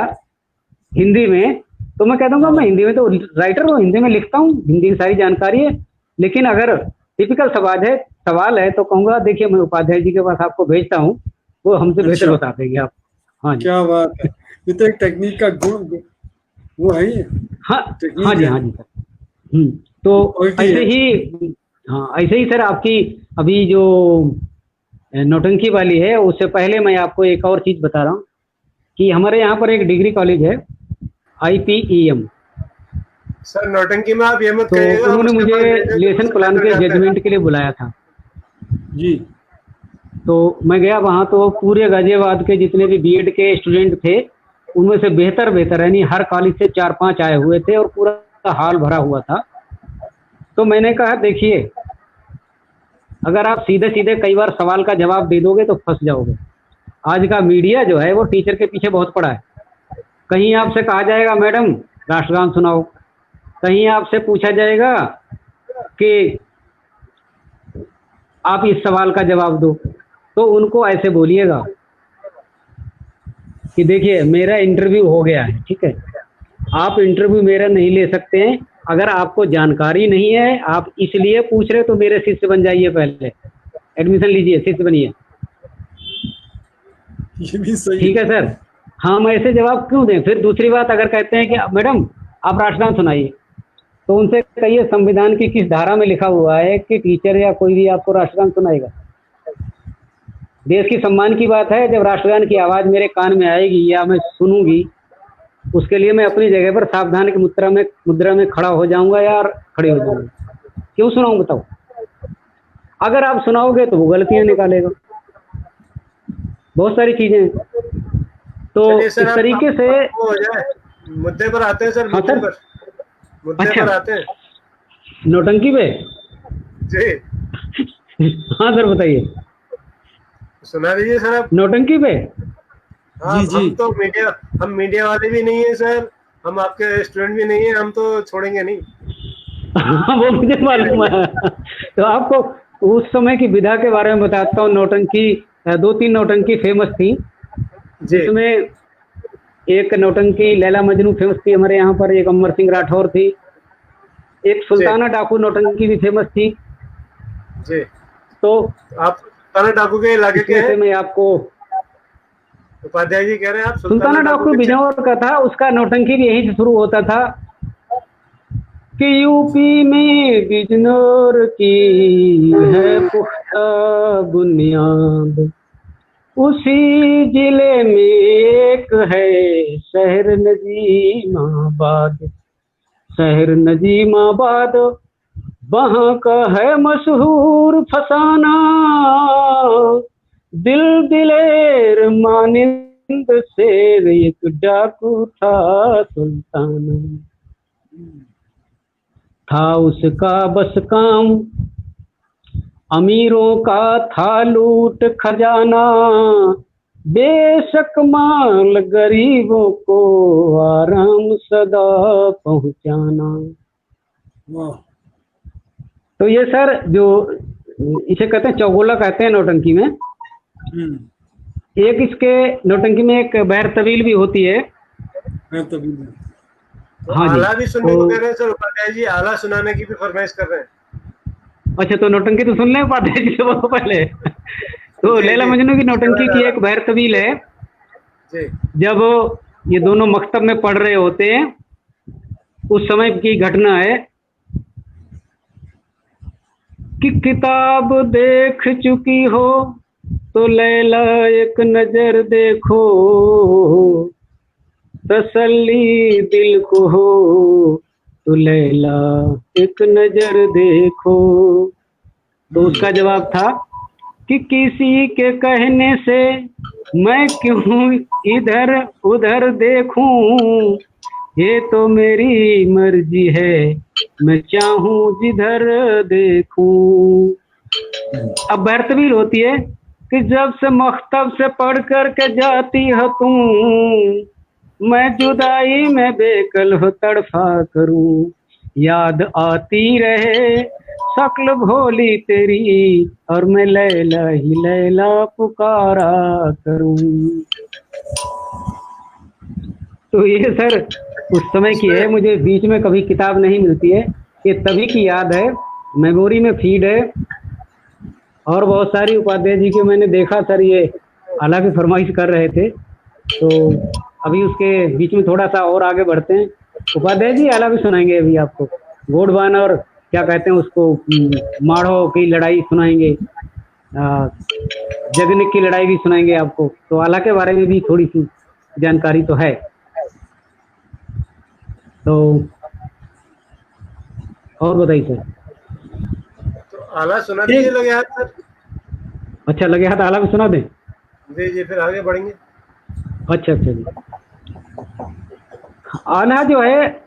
हिंदी में, तो मैं कह दूंगा मैं हाँ, हिंदी में तो राइटर हूँ, हिंदी में लिखता हूँ, हिंदी की सारी जानकारी है। लेकिन अगर टिपिकल सवाल है तो कहूंगा देखिए मैं उपाध्याय जी के पास आपको भेजता हूँ, वो हमसे बेहतर अच्छा, बता देंगे आप। हाँ जी, क्या बात है, ये तो एक टेक्निक का गुण, वो है ये, हाँ, हाँ टेक्निक जी, है, हाँ जी सर। तो क्वालिटी ऐसे है। ही, हाँ ऐसे ही सर आपकी अभी जो नौटंकी वाली है, उससे पहले मैं आपको एक और चीज बता रहा हूँ कि हमारे यहाँ पर एक डिग्री कॉलेज है, IPEM। सर, नौटंकी में आप ये मत तो कहिएगा, हम उन्होंने उसके मुझे पास भेजने से लेसन बहुत प्लान बेहतर के जाते हैं। जजमेंट के लिए बुलाया था। जी, तो मैं गया वहाँ, तो पूरे गाजियाबाद के जितने भी बीएड के स्टूडेंट थे उनमें से बेहतर बेहतर, यानी हर कॉलेज से 4-5 आए हुए थे और पूरा हॉल भरा हुआ था। तो मैंने कहा देखिए अगर आप सीधे सीधे कई बार सवाल का जवाब दे दोगे तो फंस जाओगे। आज का मीडिया जो है वो टीचर के पीछे बहुत पड़ा है। कहीं आपसे कहा जाएगा मैडम राष्ट्रगान सुनाओ, कहीं आपसे पूछा जाएगा कि आप इस सवाल का जवाब दो, तो उनको ऐसे बोलिएगा कि देखिए मेरा इंटरव्यू हो गया है, ठीक है, आप इंटरव्यू मेरा नहीं ले सकते हैं। अगर आपको जानकारी नहीं है, आप इसलिए पूछ रहे तो मेरे शिष्य बन जाइए, पहले एडमिशन लीजिए, शिष्य बनिए। ये भी सही ठीक है है। सर, हम ऐसे जवाब क्यों दें। फिर दूसरी बात, अगर कहते हैं कि मैडम आप राष्ट्रगान सुनाइए, तो उनसे कहिए संविधान की किस धारा में लिखा हुआ है कि टीचर या कोई भी आपको राष्ट्रगान सुनाएगा। देश की सम्मान की बात है, जब राष्ट्रगान की आवाज मेरे कान में आएगी या मैं सुनूंगी, उसके लिए मैं अपनी जगह पर सावधान की मुद्रा में खड़ा हो जाऊंगा या खड़े हो जाऊंगा। क्यों सुनाऊं बताओ। अगर आप सुनाओगे तो वो गलतियां निकालेगा, बहुत सारी चीजें हैं। तो चलिए सर, इस आप तरीके से, वो हो जाए, मुद्दे पर आते हैं सर, हाँ सर, मुद्दे अच्छा पर आते हैं नौटंकी पे। जी। हाँ सर बताइए, सुना दीजिए सर आप। नौटंकी पे। हाँ, जी जी, हम मीडिया वाले भी नहीं है सर, हम आपके स्टूडेंट भी नहीं है, हम तो छोड़ेंगे नहीं। हाँ वो मुझे मालूम है। तो आपको उस समय की विधा के बारे में बताता हूँ। नौटंकी, 2-3 नौटंकी फेमस थी, जी जिसमें एक नौटंकी लैला मजनू फेमस थी हमारे यहाँ पर, एक अमर सिंह राठौर थी, एक जी सुल्ताना डाकू नौटंकी भी फेमस थी। जी। तो आप सुल्ताना डाकू के इलाके के इसमें से हैं। मैं आपको उपाध्याय जी कह रहे हैं आप सुल्ताना डाकू के बिजनौर का था, उसका नौटंकी भी यहीं से शुरू होता था कि यूपी में बिजनौर की है पुख्ता बुनियाद, उसी जिले में एक है शहर नजीमाबाद, शहर नजीमाबाद वहाँ का है मशहूर फसाना, दिल दिलेर मानिंद शेर एक डाकू था सुल्ताना, था उसका बस काम अमीरों का था लूट खजाना, बेशक माल गरीबों को आराम सदा पहुंचाना। वाह। तो ये सर जो इसे कहते हैं चौगोला कहते हैं नौटंकी में। एक इसके नौटंकी में एक बहर तवील भी होती है। हाँ आला भी सुनने को कह रहे हैं सर उपाध्याय जी, आला सुनाने की भी फरमाइश कर रहे हैं। अच्छा तो नौटंकी तो सुन लें उपाध्याय जी से बहुत पहले। तो लैला मजनू की नौटंकी की एक बहर तवील है। जब ये दोनों मकतब में पढ़ रहे होते हैं उस समय की घटना है कि किताब देख चुकी हो तो लैला एक नजर देखो, तसल्ली दिल को हो तो लैला एक नजर देखो। तो उसका जवाब था कि किसी के कहने से मैं क्यों इधर उधर देखूं, ये तो मेरी मर्जी है मैं चाहूं जिधर देखूं। अब बहरतवील होती है कि जब से मख्तब से पढ़ कर के जाती हो तुम, मैं जुदाई में बेकल हो तड़फा करूं, याद आती रहे शक्ल भोली तेरी और मैं लैला ही लैला पुकारा करूं। तो ये सर उस समय की है, मुझे बीच में कभी किताब नहीं मिलती है, ये तभी की याद है, मेमोरी में फीड है। और बहुत सारी उपाध्याय जी के मैंने देखा सर ये हालांकि फरमाइश कर रहे थे, तो अभी उसके बीच में थोड़ा सा और आगे बढ़ते हैं। उपाध्याय जी आला भी सुनाएंगे अभी आपको, गोडवान और क्या कहते हैं उसको माढ़ो की लड़ाई सुनाएंगे, जगनिक की लड़ाई भी सुनाएंगे आपको। तो आला के बारे में भी थोड़ी सी जानकारी तो है। तो और बताइए सर। तो आला सुना दीजिए लगे हाथ सर। अच्छा लगे हाथ आला भी सुना दें। जी जी फिर आगे बढ़ेंगे। अच्छा अच्छा जी। आला जो है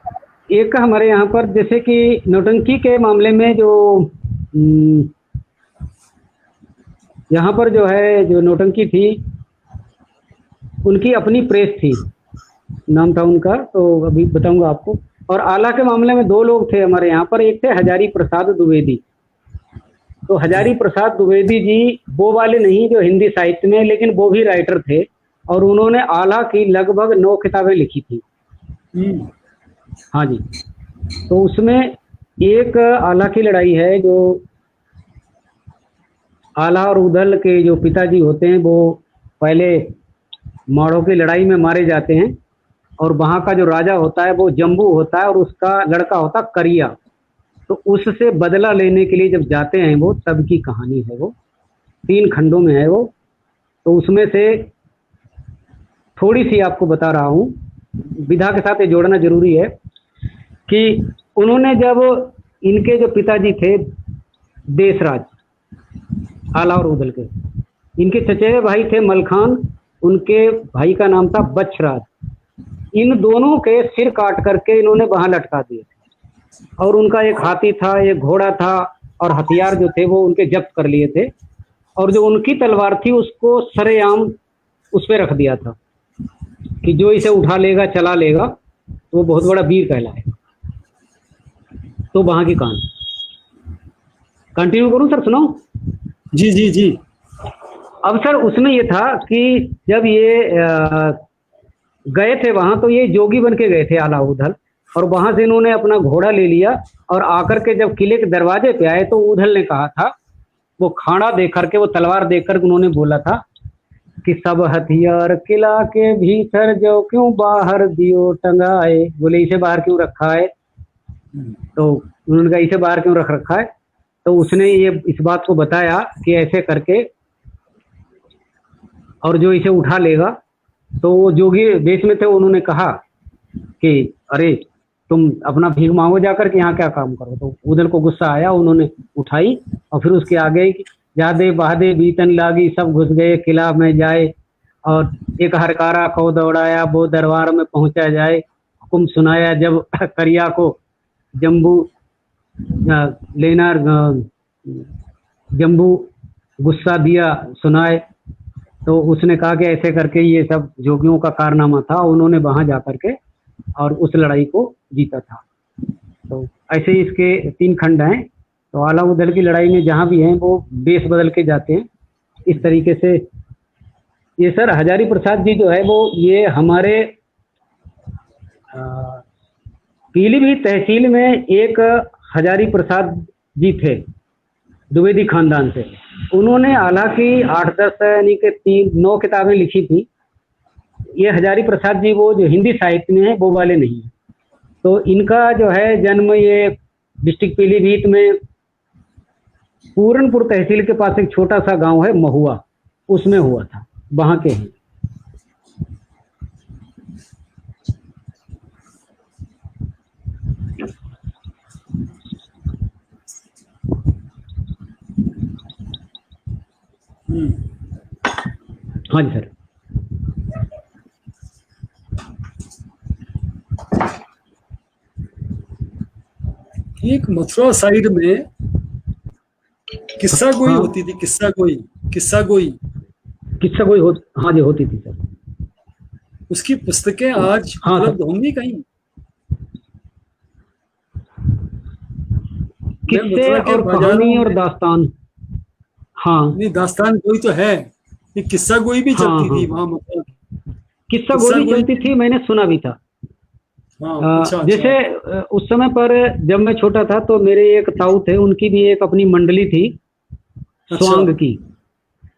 एक हमारे यहाँ पर जैसे कि नौटंकी के मामले में जो यहाँ पर जो है जो नौटंकी थी उनकी अपनी प्रेस थी, नाम था उनका, तो अभी बताऊंगा आपको। और आला के मामले में दो लोग थे हमारे यहाँ पर, एक थे हजारी प्रसाद द्विवेदी। तो हजारी प्रसाद द्विवेदी जी वो वाले नहीं जो हिंदी साहित्य में, लेकिन वो भी राइटर थे और उन्होंने आला की लगभग 9 किताबें लिखी थी। हाँ जी। तो उसमें एक आला की लड़ाई है जो आला और उदल के जो पिताजी होते हैं वो पहले माढ़ों की लड़ाई में मारे जाते हैं और वहाँ का जो राजा होता है वो जम्बू होता है और उसका लड़का होता है करिया। तो उससे बदला लेने के लिए जब जाते हैं वो तब की कहानी है, वो 3 खंडों में है वो। तो उसमें से थोड़ी सी आपको बता रहा हूँ, विधा के साथ ये जोड़ना जरूरी है कि उन्होंने जब इनके जो पिताजी थे देशराज आला और उदल के, इनके चचेरे भाई थे मलखान, उनके भाई का नाम था बछराज। इन दोनों के सिर काट करके इन्होंने वहां लटका दिए और उनका एक हाथी था, एक घोड़ा था और हथियार जो थे वो उनके जब्त कर लिए थे और जो उनकी तलवार थी उसको सरेआम उस पर रख दिया था कि जो इसे उठा लेगा चला लेगा तो वो बहुत बड़ा वीर कहलाएगा। तो वहां की कहानी कंटिन्यू करूं सर, सुनाऊं? जी जी जी। अब सर उसमें ये था कि जब ये गए थे वहां तो ये जोगी बन के गए थे आला उदल, और वहां से इन्होंने अपना घोड़ा ले लिया और आकर के जब किले के दरवाजे पे आए तो उदल ने कहा था वो खाड़ा देख करके, वो तलवार देख कर उन्होंने बोला था कि सब हथियार किला के भीतर जो क्यों बाहर दियो टंगाए। बोले इसे बाहर क्यों रखा है? तो उन्होंने कहा इसे बाहर क्यों रख रखा है? तो उसने ये इस बात को बताया कि ऐसे करके, और जो इसे उठा लेगा, तो वो जोगी वेश में थे, उन्होंने कहा कि अरे तुम अपना भीख मांगो जाकर के, यहाँ क्या काम करो। तो उधर को गुस्सा आया, उन्होंने उठाई और फिर उसके आगे जादे बहादे बीतन लागी, सब घुस गए किला में जाए, और एक हरकारा को दौड़ाया, वो दरबार में पहुंचा जाए, हुक्म सुनाया जब करिया को जम्बू लेना, जम्बू गुस्सा दिया सुनाए। तो उसने कहा कि ऐसे करके ये सब जोगियों का कारनामा था, उन्होंने वहां जा करके और उस लड़ाई को जीता था। तो ऐसे ही इसके 3 खंड हैं। तो आला उदल की लड़ाई में जहाँ भी हैं वो बेस बदल के जाते हैं इस तरीके से। ये सर हजारी प्रसाद जी जो है वो ये हमारे पीलीभीत तहसील में एक हजारी प्रसाद जी थे, द्विवेदी खानदान से। उन्होंने आला की 8-10 यानी कि 3-9 किताबें लिखी थी। ये हजारी प्रसाद जी वो जो हिंदी साहित्य में है वो वाले नहीं है। तो इनका जो है जन्म ये डिस्ट्रिक्ट पीलीभीत में पूरनपुर तहसील के पास एक छोटा सा गांव है महुआ, उसमें हुआ था, वहां के हैं। हाँ जी सर। एक मथुरा साइड में किस्सा गोई हाँ। होती थी, किस्सा गोई, किस्सा गोई, किस्सा गोई हाँ जी होती थी सर। उसकी पुस्तकें आज हाँ उपलब्ध सर। होंगी कहीं? किस्से और कहानी और दास्तान। हाँ नहीं, दास्तान गोई तो है, ये किस्सा गोई भी चलती हाँ, थी हाँ। वहां मतलब। किस्सा गोई भी चलती थी, मैंने सुना भी था। हाँ, अच्छा, जैसे उस समय पर जब मैं छोटा था तो मेरे एक ताऊ थे, उनकी भी एक अपनी मंडली थी स्वांग की।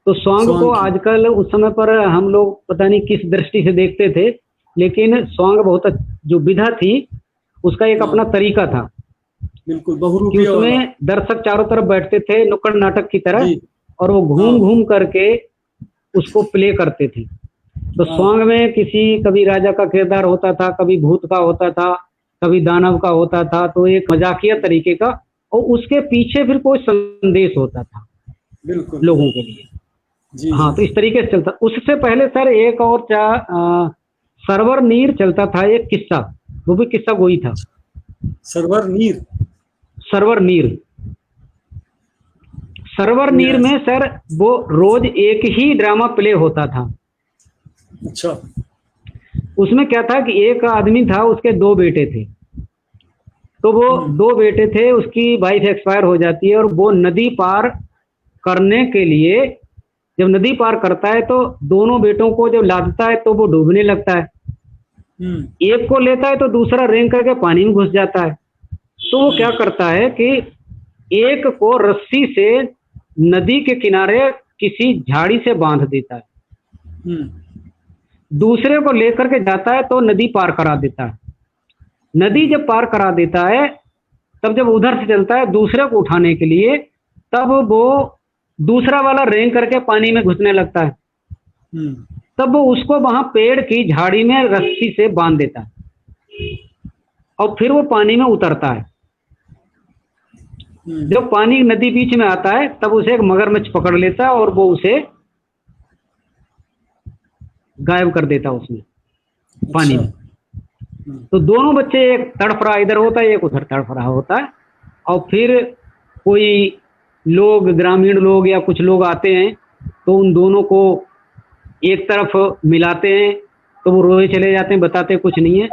तो स्वांग को आजकल उस समय पर हम लोग पता नहीं किस दृष्टि से देखते थे, लेकिन स्वांग बहुत जो विधा थी उसका एक अपना तरीका था, बिल्कुल कि बहुरूपिया वाला। उसमें दर्शक चारों तरफ बैठते थे नुक्कड़ नाटक की तरह, जी। और वो घूम घूम करके उसको प्ले करते थे। तो स्वांग में कभी राजा का किरदार होता था, कभी भूत का होता था, कभी दानव का होता था, तो एक मजाकिया तरीके का, और उसके पीछे फिर कोई संदेश होता था बिल्कुल लोगों के लिए। जी, हाँ, तो इस तरीके से चलता। उससे पहले सर एक और सरवर नीर चलता था, एक किस्सा, वो भी किस्सा गोई था। सरवर नीर, सरवर नीर, सरवर नीर में सर वो रोज एक ही ड्रामा प्ले होता था। अच्छा। उसमें क्या था कि एक आदमी था, उसके 2 बेटे थे। तो वो 2 बेटे थे, उसकी वाइफ एक्सपायर हो जाती है, और वो नदी पार करने के लिए जब नदी पार करता है तो दोनों बेटों को जब लादता है तो वो डूबने लगता है। एक को लेता है तो दूसरा रेंग करके पानी में घुस जाता है। तो वो क्या करता है कि एक को रस्सी से नदी के किनारे किसी झाड़ी से बांध देता है, दूसरे को लेकर के जाता है तो नदी पार करा देता है। नदी जब पार करा देता है तब जब उधर से चलता है दूसरे को उठाने के लिए, तब वो दूसरा वाला रेंग करके पानी में घुसने लगता है। तब वो उसको वहां पेड़ की झाड़ी में रस्सी से बांध देता है, और फिर वो पानी में उतरता है। जब पानी नदी बीच में आता है तब उसे एक मगरमच्छ पकड़ लेता है और वो उसे गायब कर देता उसमें पानी में। तो दोनों बच्चे, एक तड़फ रहा इधर होता है, एक उधर तड़फ रहा होता है, और फिर कोई लोग, ग्रामीण लोग या कुछ लोग आते हैं तो उन दोनों को एक तरफ मिलाते हैं, तो वो रोए चले जाते हैं, बताते कुछ नहीं है।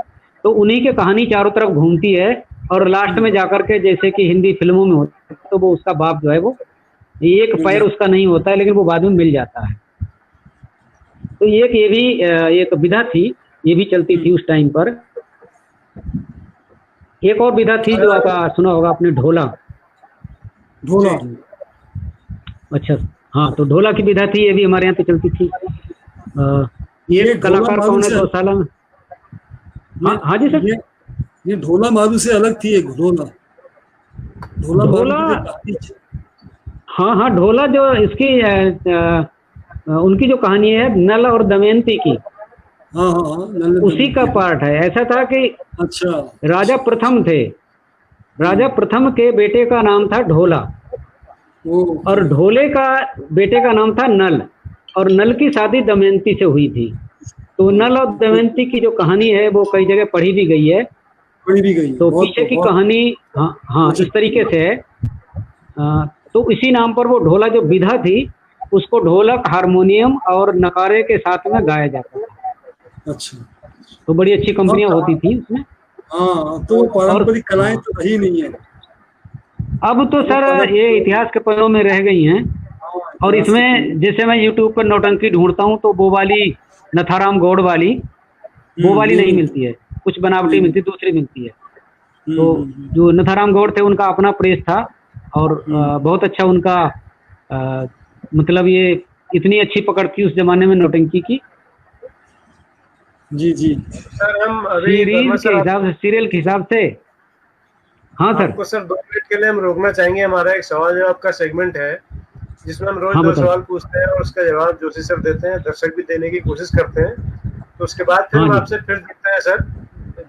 तो उन्हीं की कहानी चारों तरफ घूमती है, और लास्ट में जाकर के जैसे कि हिंदी फिल्मों में होता है तो वो उसका बाप जो है वो एक पैर उसका नहीं होता है, लेकिन वो बाद में मिल जाता है। तो ये भी एक विधा थी, ये भी चलती थी उस टाइम पर। एक और विधा थी जो आपका सुना होगा आपने, ढोला। ढोला। अच्छा, हाँ, तो ढोला की विधा थी, ये भी हमारे यहाँ पे चलती थी। ये ये ढोला कलाकार मारू कौन है से गौशाला में? ये हाँ हाँ जी सर। ये ढोला मारू से अलग थी एक ढोला। ढोला मारू ढोला, की जो कहानी हाँ हाँ, ढोला जो इसकी उनकी जो कहानी है नल और दमयंती की, हाँ हाँ हाँ, नल उसी का दमन की। पार्ट है। ऐसा था कि अच्छा राजा अच्छा। प्रथम थे, राजा हम्म, प्रथम के बेटे का नाम था ढोला, और ओके। ढोले का बेटे का नाम था नल, और नल की शादी दमयंती से हुई थी। तो नल और तो दमयंती की जो कहानी है वो कई जगह पढ़ी भी गई है। पढ़ी भी गई है, तो बहुत पीछे की बहुत कहानी, हाँ हाँ, इस रोचक तरीके कहानी से है। तो इसी नाम पर वो ढोला जो विधा थी, उसको ढोलक, हारमोनियम और नगाड़े के साथ में गाया जाता था। है। अच्छा। तो बड़ी अच्छी हाँ कंपनियां होती थी उसमें। हाँ, तो वो और पारंपरिक कलाएं हाँ, तो रही नहीं है। अब तो वो सर ये पारंपरिक। इतिहास के पन्नों में रह गई हैं। हाँ, और इतिहास के पन्ने। इसमें जैसे मैं यूट्यूब पर नौटंकी ढूंढता हूँ तो वो वाली नथाराम गौड़ वाली, वो वाली नहीं नहीं मिलती। मिलती है, कुछ नहीं बनावटी मिलती, मिलती। दूसरी मिलती है। तो जो नथाराम गौड़ थे उनका अपना प्रेस था, और हम्म। बहुत अच्छा उनका अ, मतलब ये इतनी अच्छी पकड़ थी उस जमाने में नौटंकी की। जी जी। सर हम अभी वर्मा सीरीज के सर हिसाब से, सीरियल के हिसाब से। हाँ सर। आपको सर 2 मिनट के लिए हम रोकना चाहेंगे। हमारा एक सवाल जवाब का सेगमेंट है जिसमें हम रोज हाँ दो बताइए। सवाल पूछते हैं और उसका जवाब जोशी सर देते हैं, दर्शक भी देने की कोशिश करते हैं। तो उसके बाद फिर हाँ हम जी। आपसे फिर देखते हैं सर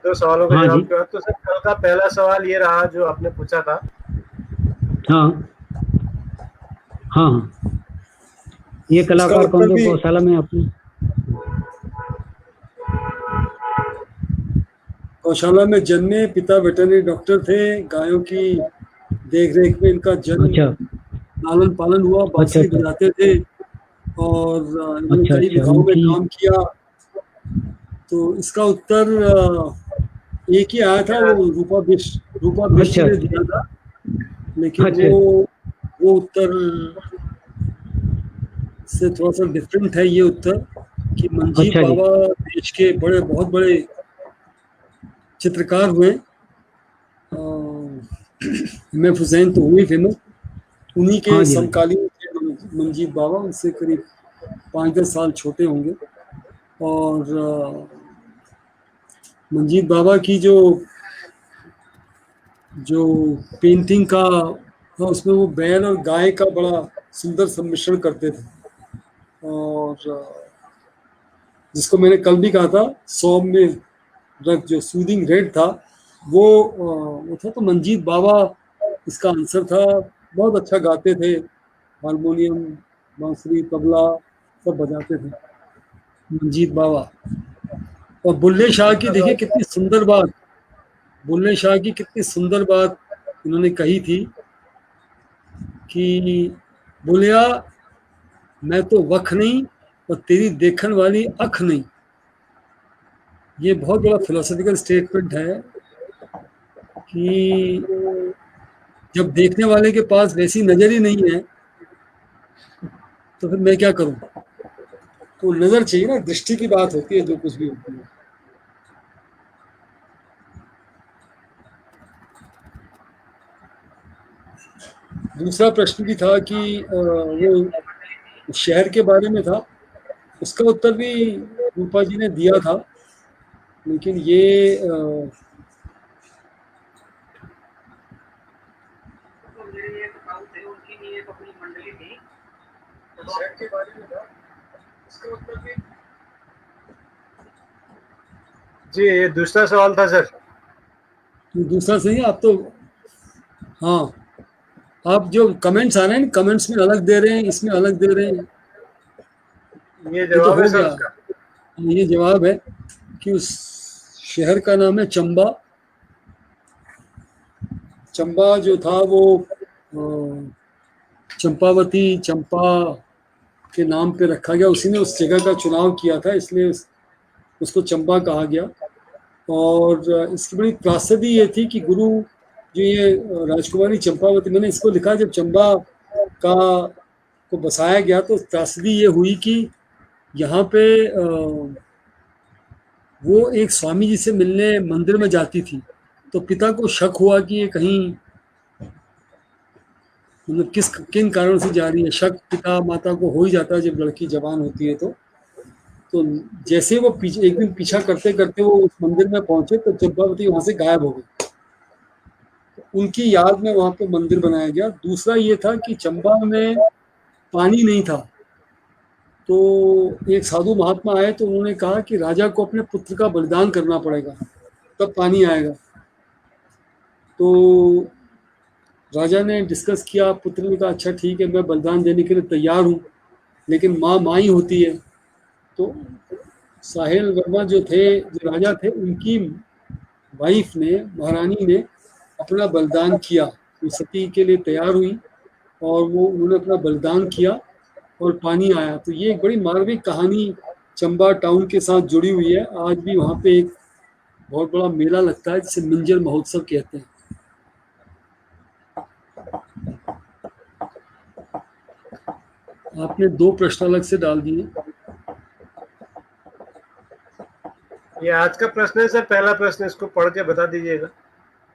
2 सवालों के हाँ जवाब जी। के बाद। तो सर कल का पहला सवाल ये रहा जो आपने पूछा था। हाँ हाँ हाँ, ये उसका कलाकार कौन उत्तर जो भी गौशाला में आपने? गौशाला में जन्मे, पिता वेटरनरी डॉक्टर थे। गायों की देख रेख में इनका जन्म, अच्छा लालन पालन हुआ। अच्छा बांसुरी अच्छा बजाते थे और इन्होंने अच्छा कई अच्छा, विधाओं में उनकी। काम किया। तो इसका उत्तर एक ही आया था, वो रूपा अच्छा मिश्र ने दिया था। लेकिन अच्छा वो उत्तर से थोड़ा सा डिफरेंट है ये उत्तर, कि मंजीत अच्छा जी। बाबा देश के बड़े, बहुत बड़े चित्रकार हुए। हिम्मत हुसैन तो हुई फेमस, उन्हीं के हाँ जी हाँ जी। समकालीन थे मंजीत बाबा। उनसे करीब 5-10 साल छोटे होंगे। और मंजीत बाबा की जो जो पेंटिंग का था, उसमें वो बैल और गाय का बड़ा सुंदर सम्मिश्रण करते थे। और जिसको मैंने कल भी कहा था, सौम्य रंग जो सूदिंग रेड था, वो था। तो मंजीत बाबा इसका आंसर था। बहुत अच्छा गाते थे, हारमोनियम, बांसुरी, तबला सब बजाते थे मंजीत बाबा। और बुल्ले शाह की दूसरा देखिए सवाल कितनी सुंदर बात, बुल्ले शाह की कितनी सुंदर बात इन्होंने कही थी कि बुलिया, मैं तो वख नहीं और तेरी देखन वाली अख नहीं। ये बहुत बड़ा फिलोसॉफिकल स्टेटमेंट है कि जब देखने वाले के पास वैसी नजर ही नहीं है तो फिर मैं क्या करूं। तो नजर चाहिए ना, दृष्टि की बात होती है जो कुछ भी होती है। दूसरा प्रश्न भी था कि वो शहर के बारे में था। उसका उत्तर भी रूपा जी ने दिया था। लेकिन शहर के बारे में था, इसका उत्तर भी जी। ये दूसरा सवाल था सर। दूसरा सही है। आप तो, हाँ, आप जो कमेंट्स आ रहे हैं, कमेंट्स में अलग दे रहे हैं, इसमें अलग दे रहे हैं। ये ये तो जवाब है हो सर गया। उसका। ये जवाब है कि उस शहर का नाम है चंबा। चंबा जो था वो चंपावती, चंपा के नाम पे रखा गया। उसी ने उस जगह का चुनाव किया था, इसलिए उसको चंबा कहा गया। और इसकी बड़ी त्रासदी ये थी कि गुरु जो ये राजकुमारी चंपावती, मैंने इसको लिखा जब चंबा का को बसाया गया तो त्रासदी ये हुई कि यहाँ पे वो एक स्वामी जी से मिलने मंदिर में जाती थी। तो पिता को शक हुआ कि ये कहीं मतलब किन कारणों से जा रही है। शक पिता माता को हो ही जाता है जब लड़की जवान होती है। तो जैसे वो पीछे एक दिन पीछा करते करते वो उस मंदिर में पहुंचे तो चंपावती वहां से गायब हो गई। तो उनकी याद में वहां पे मंदिर बनाया गया। दूसरा ये था कि चंबा में पानी नहीं था, तो एक साधु महात्मा आए तो उन्होंने कहा कि राजा को अपने पुत्र का बलिदान करना पड़ेगा तब पानी आएगा। तो राजा ने डिस्कस किया, पुत्र ने कहा अच्छा ठीक है मैं बलिदान देने के लिए तैयार हूँ, लेकिन माँ माँ ही होती है। तो साहिल वर्मा जो थे, जो राजा थे, उनकी वाइफ ने, महारानी ने अपना बलिदान किया। वो सती के लिए तैयार हुई और वो उन्होंने अपना बलिदान किया और पानी आया। तो ये एक बड़ी मार्मिक कहानी चंबा टाउन के साथ जुड़ी हुई है। आज भी वहाँ पे एक बहुत बड़ा मेला लगता है जिसे मिंजर महोत्सव कहते हैं। आपने 2 प्रश्न अलग से डाल दिए। ये आज का प्रश्न है सर, पहला प्रश्न, इसको पढ़ के बता दीजिएगा।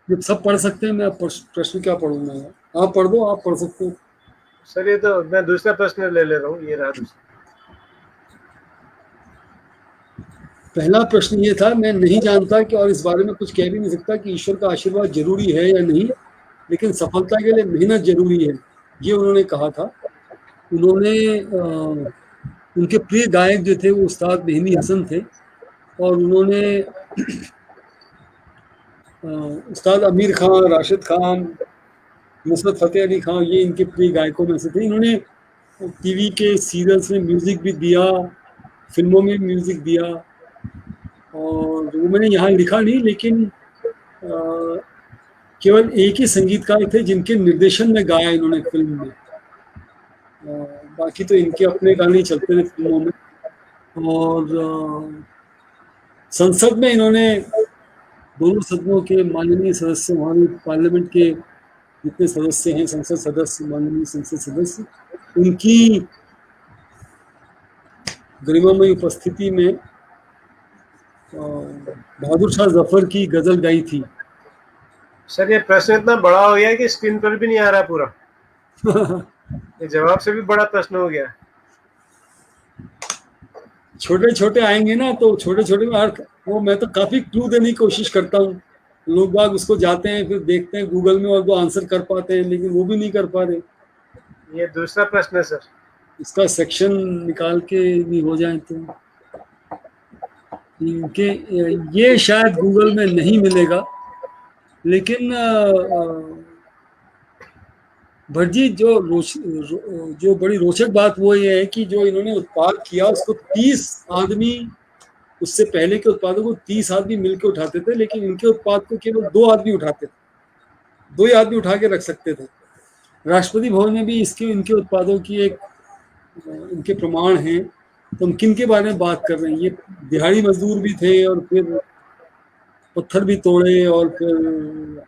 ये सब पढ़ सकते हैं, मैं प्रश्न क्या पढ़ूंगा? आप पढ़ दो, आप पढ़ सकते हो। सर ये तो मैं दूसरा प्रश्न ले रहा हूँ, ये रहा दूसरा। पहला प्रश्न ये था, मैं नहीं जानता कि और इस बारे में कुछ कह भी नहीं सकता कि ईश्वर का आशीर्वाद जरूरी है या नहीं, लेकिन सफलता के लिए मेहनत जरूरी है, ये उन्होंने कहा था। उन्होंने उनके प्रिय गायक जो थे वो उस्ताद मेहंदी हसन थे और उन्होंने उस्ताद आमिर खान, राशिद खान, नुसरत फतेह अली खान, ये इनके प्रिय गायकों में से थे। इन्होंने टीवी के सीरियल्स में म्यूजिक भी दिया, फिल्मों में म्यूजिक दिया। और वो मैंने यहाँ लिखा नहीं, लेकिन केवल एक ही संगीतकार थे जिनके निर्देशन में गाया इन्होंने फिल्म में। बाकी तो इनके अपने गाने चलते थे फिल्मों में। और संसद में इन्होंने दोनों सदनों के माननीय सदस्य, वहाँ पार्लियामेंट के जितने सदस्य हैं, संसद सदस्य, माननीय संसद सदस्य, उनकी गरिमामय उपस्थिति में बहादुर शाह जफर की गजल गाई थी। सर ये प्रश्न इतना बड़ा हो गया कि स्क्रीन पर भी नहीं आ रहा पूरा। ये जवाब से भी बड़ा प्रश्न हो गया। छोटे छोटे आएंगे ना, तो छोटे छोटे में वो मैं तो काफी क्लू देने की कोशिश करता हूँ। लोग बाग उसको जाते हैं, फिर देखते हैं गूगल में और वो आंसर कर पाते हैं, लेकिन वो भी नहीं कर पा रहे। ये दूसरा प्रश्न है सर, इसका सेक्शन निकाल के नहीं हो जाए तो इनके, ये शायद गूगल में नहीं मिलेगा। लेकिन भट्ट जी जो बड़ी रोचक बात वो ये है कि जो इन्होंने उत्पाद किया उसको 30 आदमी, उससे पहले के उत्पादों को 30 आदमी मिलकर उठाते थे, लेकिन इनके उत्पाद को केवल 2 आदमी उठाते थे। 2 ही आदमी उठा के रख सकते थे। राष्ट्रपति भवन में भी इनके उत्पादों की एक इनके प्रमाण हैं। तो हम किन के बारे में बात कर रहे हैं? ये दिहाड़ी मजदूर भी थे और फिर पत्थर भी तोड़े और फिर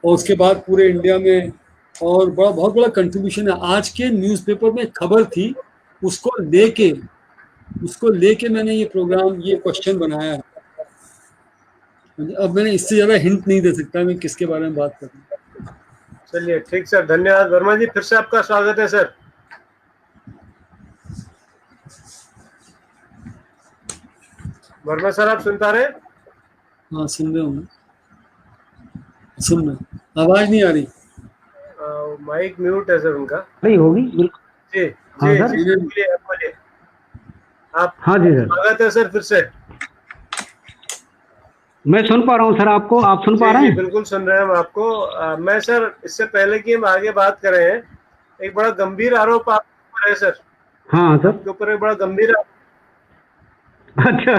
और उसके बाद पूरे इंडिया में और बहुत बड़ा कंट्रीब्यूशन है। आज के न्यूज़पेपर में खबर थी, उसको लेके मैंने ये प्रोग्राम, ये क्वेश्चन बनाया है। अब मैंने इससे ज्यादा हिंट नहीं दे सकता मैं किसके बारे में बात कर रहा हूँ। चलिए ठीक सर, धन्यवाद। वर्मा जी फिर से आपका स्वागत है सर। वर्मा सर आप सुन पा रहे हैं? हाँ सुन रहे हूँ, सुन रहे। आवाज नहीं आ रही, माइक म्यूट है सर उनका। नहीं होगी बिल्कुल। जी हाँ जी सर। जी बोलिए आप। हाँ जी सर, स्वागत है सर फिर से। मैं सुन पा रहा हूँ सर, आपको आप सुन पा रहे हैं? बिल्कुल सुन रहे हैं हम आपको। मैं सर इससे पहले कि हम आगे बात करें, एक बड़ा गंभीर आरोप आपके ऊपर है सर। हाँ सर। आपके ऊपर एक बड़ा गंभीर अच्छा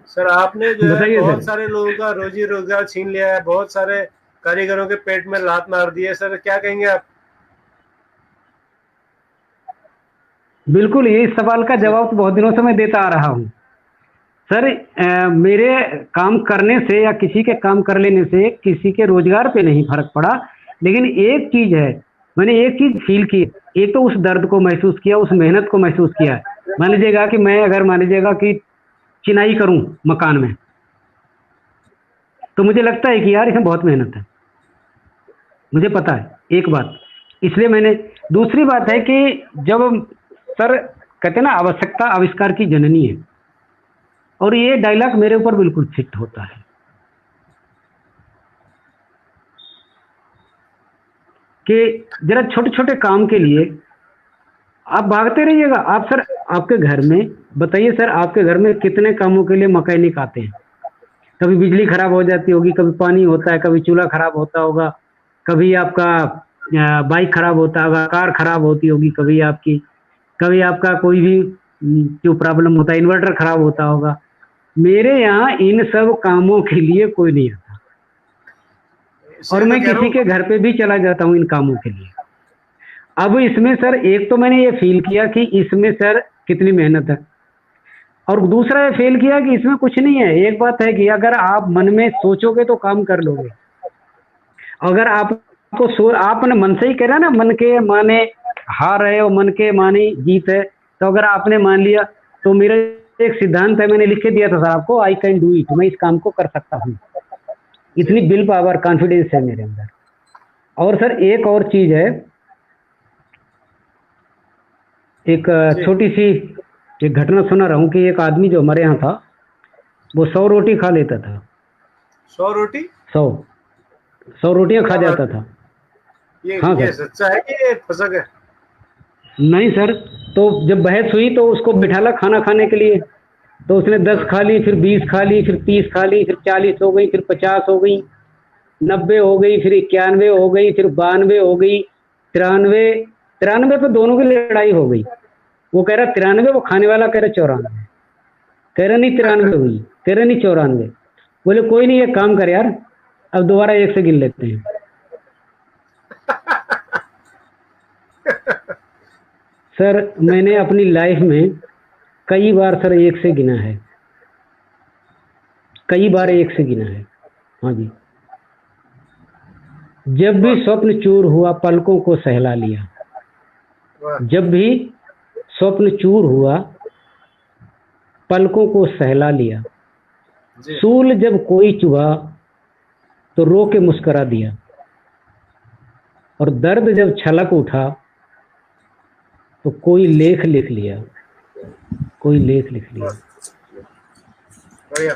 सर, आपने जो है बहुत सर। सारे लोगों का रोजी रोजगार छीन लिया है, बहुत सारे कारीगरों के पेट में लात मार दी है सर, क्या कहेंगे आप? बिल्कुल, ये इस सवाल का जवाब तो बहुत दिनों से मैं देता आ रहा हूँ सर। मेरे काम करने से या किसी के काम कर लेने से किसी के रोजगार पे नहीं फर्क पड़ा, लेकिन एक चीज है, मैंने एक चीज फील की। एक तो उस दर्द को महसूस किया, उस मेहनत को महसूस किया। मान लीजिएगा कि मैं अगर मान लीजिएगा कि चिनाई करूं मकान में, तो मुझे लगता है कि यार इसमें बहुत मेहनत है। मुझे पता है एक बात, इसलिए मैंने। दूसरी बात है कि जब सर कहते हैं ना आवश्यकता आविष्कार की जननी है, और ये डायलॉग मेरे ऊपर बिल्कुल फिट होता है कि जरा छोटे छोटे काम के लिए आप भागते रहिएगा। आप सर आपके घर में बताइए सर, आपके घर में कितने कामों के लिए मैकेनिक आते हैं? कभी बिजली खराब हो जाती होगी, कभी पानी होता है, कभी चूल्हा खराब होता होगा, कभी आपका बाइक खराब होता होगा, कार खराब होती होगी, कभी आपका कोई भी जो प्रॉब्लम होता है, इन्वर्टर खराब होता होगा। मेरे यहाँ इन सब कामों के लिए कोई नहीं आता, और मैं किसी के घर पे भी चला जाता हूँ इन कामों के लिए। अब इसमें सर एक तो मैंने ये फील किया कि इसमें सर कितनी मेहनत है, और दूसरा ये फील किया कि इसमें कुछ नहीं है। एक बात है कि अगर आप मन में सोचोगे तो काम कर लोगे। अगर आपने मन से ही कह रहा ना, मन के माने हार है और मन के माने जीत है, तो अगर आपने मान लिया तो मेरा एक सिद्धांत है, मैंने लिख के दिया था सर आपको, आई कैन डू इट, मैं इस काम को कर सकता हूँ। इतनी विल पावर कॉन्फिडेंस है मेरे अंदर। और सर एक और चीज है, एक छोटी सी एक घटना सुना रहा हूँ कि एक आदमी जो हमारे यहाँ था, वो 100 रोटी खा लेता था। 100 रोटी? 100 रोटियां खा जाता था। हाँ ये सच्चा है कि ये फसक है? नहीं सर, तो जब बहस हुई तो उसको बिठाला खाना खाने के लिए, तो उसने 10 खा ली, फिर 20 खा ली, फिर 30 खा ली, फिर 40 हो गई, फिर 50 हो गई, 90 हो गई, फिर 91 हो गई, फिर 92 हो गई, 93 पे दोनों की लड़ाई हो गई। वो कह रहा 93, वो खाने वाला कह रहा 94, कह रहा नहीं 93 हुई, कह रहा नहीं 94। बोले कोई नहीं, एक काम कर यार, अब दोबारा 1 से गिन लेते हैं। सर मैंने अपनी लाइफ में कई बार सर 1 से गिना है, कई बार 1 से गिना है। हाँ जी, जब भी स्वप्न चूर हुआ पलकों को सहला लिया, जब भी स्वप्न चूर हुआ पलकों को सहला लिया, सूल जब कोई चुभा तो रो के मुस्करा दिया, और दर्द जब छलक उठा तो कोई लेख लिख लिया, कोई लेख लिख लिया। बढ़िया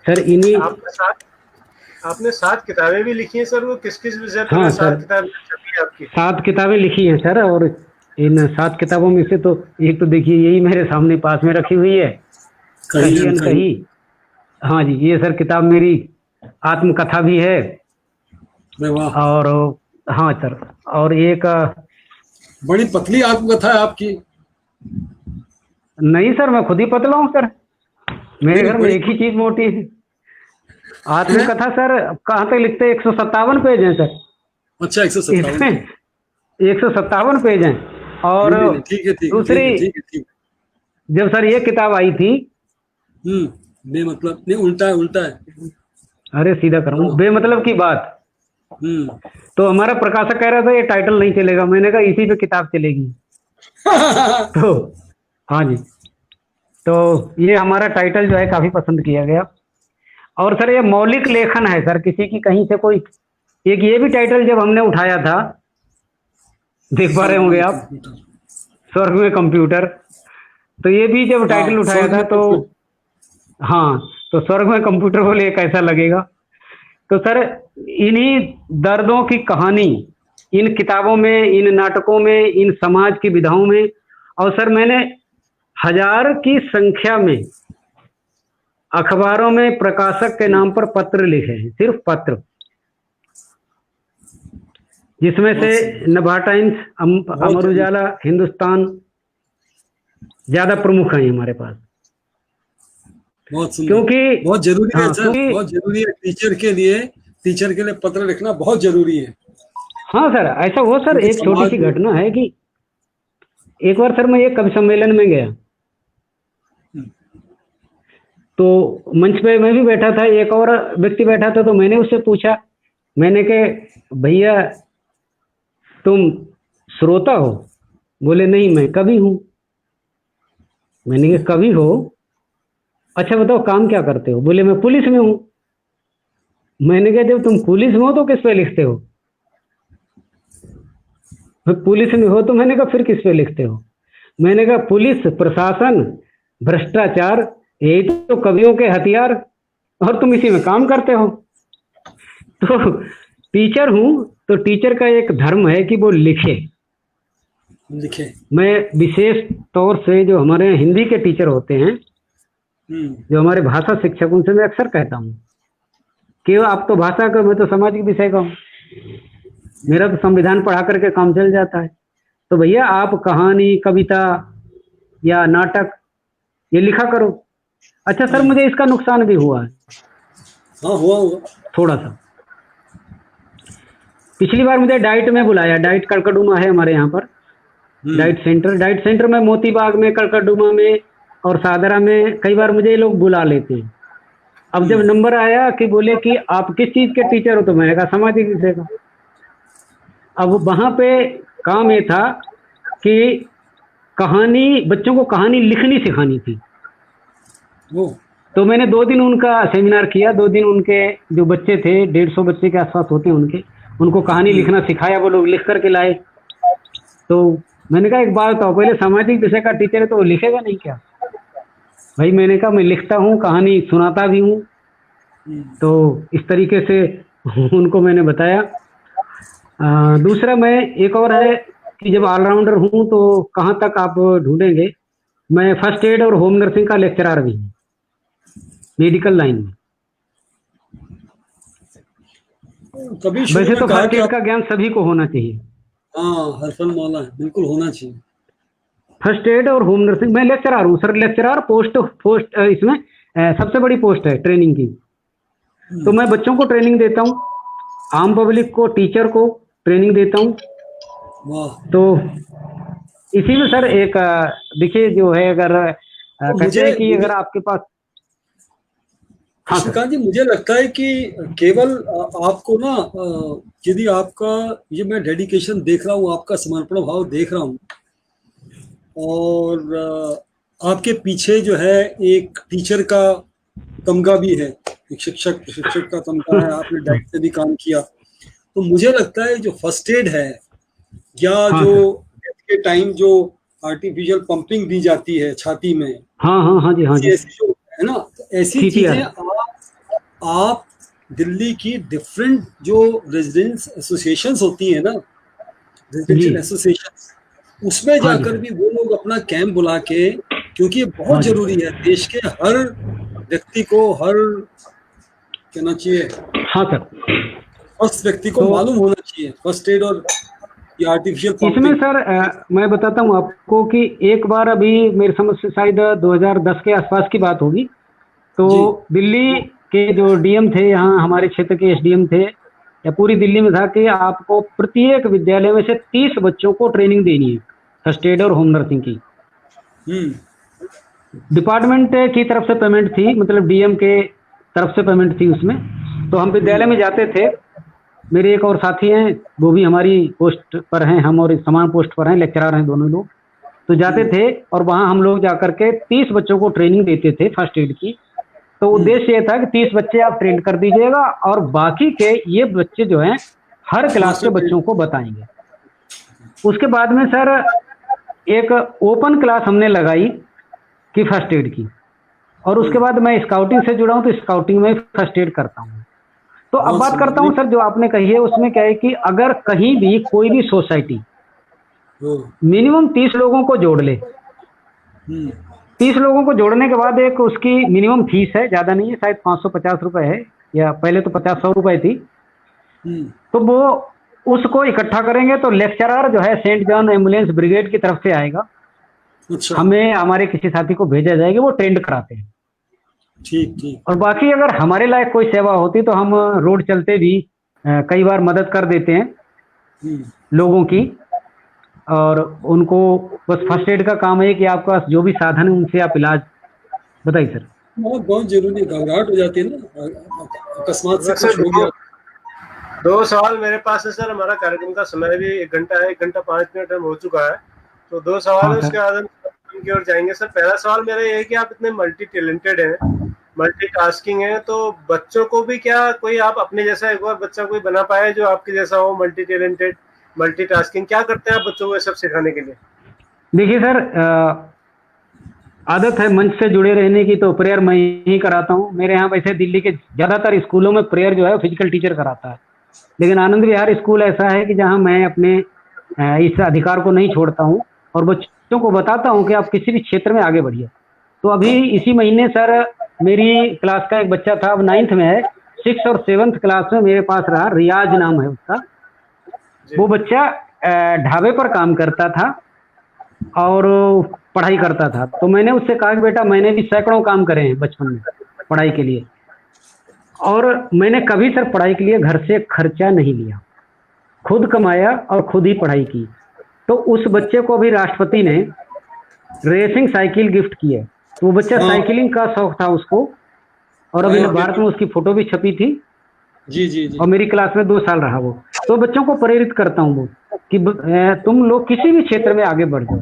सर इन्हीं आपने 7 किताबें भी लिखी हैं सर, वो किस किस विषय पर? हाँ 7 किताबें छपी आपकी? 7 किताबें लिखी हैं सर, और इन 7 किताबों में से तो एक तो देखिए यही मेरे सामने पास में रखी हुई है, कहीं अनकहीं। हाँ जी, ये सर किताब मेरी आत्मकथा भी है। और हाँ सर, और एक बड़ी पतली आत्मकथा है आपकी। नहीं सर, मैं खुद ही पतला हूँ सर, मेरे घर में एक ही चीज मोटी है। आत्मकथा सर कहाँ तक लिखते हैं? 157 पेज हैं सर। अच्छा, 157 157 पेज हैं। और ठीक है, दूसरी जब सर ये किताब आई थी, बेमतलब नहीं, उल्टा है। अरे सीधा करूँ, बेमतलब की बात। तो हमारा प्रकाशक कह रहा था ये टाइटल नहीं चलेगा, मैंने कहा इसी पे किताब चलेगी। तो हाँ जी, तो ये हमारा टाइटल जो है काफी पसंद किया गया। और सर ये मौलिक लेखन है सर, किसी की कहीं से कोई एक ये भी टाइटल जब हमने उठाया था, देख पा रहे होंगे आप, स्वर्ग में कंप्यूटर, तो ये भी जब टाइटल उठाया था तो हाँ, तो स्वर्ग में कंप्यूटर बोले कैसा लगेगा। तो सर इन्हीं दर्दों की कहानी इन किताबों में, इन नाटकों में, इन समाज की विधाओं में, और सर मैंने 1000 की संख्या में अखबारों में प्रकाशक के नाम पर पत्र लिखे हैं, सिर्फ पत्र, जिसमें से नभा टाइम्स, अमर उजाला, हिंदुस्तान ज्यादा प्रमुख हैं हमारे पास। बहुत सुंदर, क्योंकि बहुत जरूरी है सर, क्योंकि बहुत जरूरी है टीचर के लिए पत्र लिखना बहुत जरूरी है। हाँ सर, ऐसा हो सर, एक छोटी सी घटना है कि एक बार सर मैं एक कवि सम्मेलन में गया, तो मंच पे मैं भी बैठा था, एक और व्यक्ति बैठा था, तो मैंने उससे पूछा, मैंने कहा भैया तुम श्रोता हो? बोले नहीं, मैं कवि हूँ। मैंने कहा कवि हो, अच्छा बताओ काम क्या करते हो? बोले मैं पुलिस में हूँ। मैंने कहा जब तुम पुलिस में हो तो किस पे लिखते हो? पुलिस में हो तो मैंने कहा फिर किस पे लिखते हो? मैंने कहा पुलिस, प्रशासन, भ्रष्टाचार, यही तो कवियों के हथियार, और तुम इसी में काम करते हो। तो टीचर हूँ, तो टीचर का एक धर्म है कि वो लिखे। लिखे। मैं विशेष तौर से जो हमारे यहाँ हिंदी के टीचर होते हैं, जो हमारे भाषा शिक्षक, उनसे मैं अक्सर कहता हूँ कि आप तो भाषा का, मैं तो सामाजिक विषय का हूँ, मेरा तो संविधान पढ़ा करके काम चल जाता है। तो भैया आप कहानी, कविता या नाटक ये लिखा करो। अच्छा सर, मुझे इसका नुकसान भी हुआ है। हाँ, हुआ होगा थोड़ा सा। पिछली बार मुझे डाइट में बुलाया, डाइट कड़कड़डूमा है हमारे यहाँ पर डाइट सेंटर में, मोती बाग में, कड़कड़डूमा में और सादरा में कई बार मुझे ये लोग बुला लेते हैं। अब जब नंबर आया कि बोले कि आप किस चीज के टीचर हो, तो मैंने कहा सामाजिक विषय का। अब वहां पे काम ये था कि कहानी, बच्चों को कहानी लिखनी सिखानी थी। तो मैंने 2 दिन उनका सेमिनार किया। 2 दिन उनके जो बच्चे थे, 150 बच्चे के आसपास होते हैं उनको कहानी लिखना सिखाया। वो लोग लिख करके लाए। तो मैंने कहा एक बात बताओ, पहले सामाजिक विषय का टीचर है तो वो लिखेगा नहीं क्या? भाई मैंने कहा मैं लिखता हूँ, कहानी सुनाता भी हूँ। तो इस तरीके से उनको मैंने बताया। दूसरा मैं एक और है कि जब ऑलराउंडर हूँ तो कहाँ तक आप ढूंढेंगे, मैं फर्स्ट एड और होम नर्सिंग का लेक्चरर भी हूँ मेडिकल लाइन में। वैसे तो फर्स्ट एड का ज्ञान सभी को होना चाहिए। हाँ, हरफन मौला है, बिल्कुल होना चाहिए। फर्स्ट एड और होम नर्सिंग, मैं लेक्चरर हूँ सर। लेक्चरर पोस्ट इसमें सबसे बड़ी पोस्ट है ट्रेनिंग की। तो मैं बच्चों को ट्रेनिंग देता हूँ, आम पब्लिक को, टीचर को ट्रेनिंग देता हूँ। तो इसी में सर एक देखिए जो है, अगर कहते हैं कि अगर आपके पास, श्रीकांत जी, मुझे लगता है कि केवल आपको ना, यदि आपका ये मैं डेडिकेशन देख रहा हूँ, आपका समर्पण भाव देख रहा हूँ, और आपके पीछे जो है एक टीचर का तमगा भी है, एक शिक्षक प्रशिक्षक का तमगा है, आपने डाइट से भी काम किया। तो मुझे लगता है जो फर्स्ट एड है या जो के टाइम जो आर्टिफिशियल पंपिंग दी जाती है छाती में, हाँ जी ऐसी जो है ना, तो ऐसी चीजें आप दिल्ली की डिफरेंट जो रेजिडेंस एसोसिएशंस होती है ना, रेजिडेंशियल एसोसिएशन, उसमें जाकर भी वो लोग अपना कैंप बुला के, क्योंकि ये बहुत जरूरी है, देश के हर व्यक्ति को, हर कहना चाहिए, फर्स्ट व्यक्ति को मालूम होना चाहिए फर्स्ट एड और ये आर्टिफिशियल पंपिंग। इसमें सर मैं बताता हूँ आपको कि एक बार, अभी मेरे समझ से शायद 2010 के आसपास की बात होगी, तो दिल्ली के जो डीएम थे, यहाँ हमारे क्षेत्र के एसडीएम थे, या पूरी दिल्ली में था कि आपको प्रत्येक विद्यालय में से 30 बच्चों को ट्रेनिंग देनी है फर्स्ट एड और होम नर्सिंग की। डिपार्टमेंट की तरफ से पेमेंट थी, मतलब डीएम के तरफ से पेमेंट थी उसमें। तो हम विद्यालय में जाते थे, मेरे एक और साथी हैं, वो भी हमारी पोस्ट पर हैं, हम और समान पोस्ट पर हैं, लेक्चरर हैं दोनों लोग। तो जाते थे और वहाँ हम लोग जाकर के 30 बच्चों को ट्रेनिंग देते थे फर्स्ट एड की। तो उद्देश्य ये था कि 30 बच्चे आप ट्रेन कर दीजिएगा और बाकी के ये बच्चे जो हैं हर क्लास के बच्चों को बताएंगे। उसके बाद में सर एक ओपन क्लास हमने लगाई कि फर्स्ट एड की, और उसके बाद मैं स्काउटिंग से जुड़ा हूँ, तो स्काउटिंग में फर्स्ट एड करता हूँ। तो अब बात करता हूँ सर जो आपने कही है, उसमें क्या है कि अगर कहीं भी कोई भी सोसाइटी मिनिमम 30 लोगों को जोड़ ले, 30 लोगों को जोड़ने के बाद एक उसकी मिनिमम फीस है, ज़्यादा नहीं है, शायद 550 रुपए है, या पहले तो 50-100 रुपए थी। तो वो उसको इकट्ठा करेंगे तो लेक्चरर जो है सेंट जॉन एम्बुलेंस ब्रिगेड की तरफ से आएगा। हमें हमारे किसी साथी को भेजा जाएगा, वो ट्रेंड कराते हैं। ठीक। और बाकी अगर हमारे लायक कोई सेवा होती तो हम रोड चलते भी कई बार मदद कर देते हैं लोगों की, और उनको बस फर्स्ट एड का काम है कि आपके पास जो भी साधन है उनसे आप इलाज। बताइए सर। बहुत जरूरी, घबराहट हो जाती है ना अकस्मात से कुछ हो गया। 2 सवाल मेरे पास है सर, हमारा कार्यक्रम का समय भी 1 घंटा है, 1 घंटा 5 मिनट हो चुका है, तो 2 सवाल है, उसके बाद हम की ओर जाएंगे। सर पहला सवाल मेरा ये है कि आप इतने मल्टी टैलेंटेड हैं, मल्टीटास्किंग है, तो बच्चों को भी क्या कोई आप अपने जैसा एक बार बच्चा कोई बना पाए जो आपके जैसा हो, मल्टी टैलेंटेड, मल्टीटास्किंग, क्या करते हैं आप बच्चों को ये सब सिखाने के लिए? देखिए सर, आदत है मंच से जुड़े रहने की, तो प्रेयर मैं ही कराता हूँ। मेरे यहाँ वैसे दिल्ली के ज़्यादातर स्कूलों में प्रेयर जो है फिजिकल टीचर कराता है, लेकिन आनंद विहार स्कूल ऐसा है कि जहाँ मैं अपने इस अधिकार को नहीं छोड़ता हूँ और बच्चों को बताता हूँ कि आप किसी भी क्षेत्र में आगे बढ़िए। तो अभी इसी महीने सर मेरी क्लास का एक बच्चा था, अब 9th में है, 6th और 7th क्लास में मेरे पास रहा, रियाज नाम है उसका। वो बच्चा ढाबे पर काम करता था और पढ़ाई करता था। तो मैंने उससे कहा कि बेटा, मैंने भी सैकड़ों काम करे हैं बचपन में पढ़ाई के लिए, और मैंने कभी सर पढ़ाई के लिए घर से खर्चा नहीं लिया, खुद कमाया और खुद ही पढ़ाई की। तो उस बच्चे को अभी राष्ट्रपति ने रेसिंग साइकिल गिफ्ट की है। तो वो बच्चा साइकिलिंग का शौक था उसको, और अभी भारत में उसकी फोटो भी छपी थी। जी जी जी। और मेरी क्लास में 2 साल रहा वो। तो बच्चों को प्रेरित करता हूँ वो कि तुम लोग किसी भी क्षेत्र में आगे बढ़ जाओ।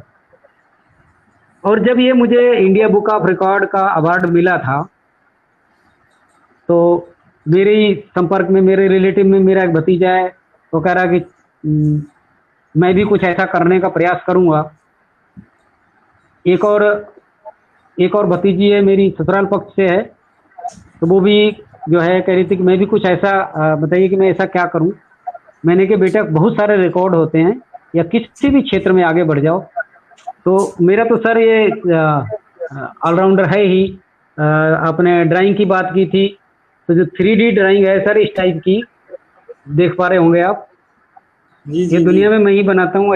और जब ये मुझे इंडिया बुक ऑफ रिकॉर्ड का अवार्ड मिला था, तो मेरे ही संपर्क में, मेरे रिलेटिव में मेरा एक भतीजा है, वो कह रहा कि मैं भी कुछ ऐसा करने का प्रयास करूंगा। एक और भतीजी है मेरी, ससुराल पक्ष से है, तो वो भी जो है कह रही थी कि मैं भी कुछ ऐसा बताइए कि मैं ऐसा क्या करूं। मैंने कहा बेटा, बहुत सारे रिकॉर्ड होते हैं, या किसी भी क्षेत्र में आगे बढ़ जाओ। तो मेरा तो सर ये ऑलराउंडर है ही। आपने ड्राइंग की बात की थी, तो जो 3D ड्राइंग है सर, इस टाइप की देख पा रहे होंगे आप, ये दुनिया में मैं ही बनाता हूँ।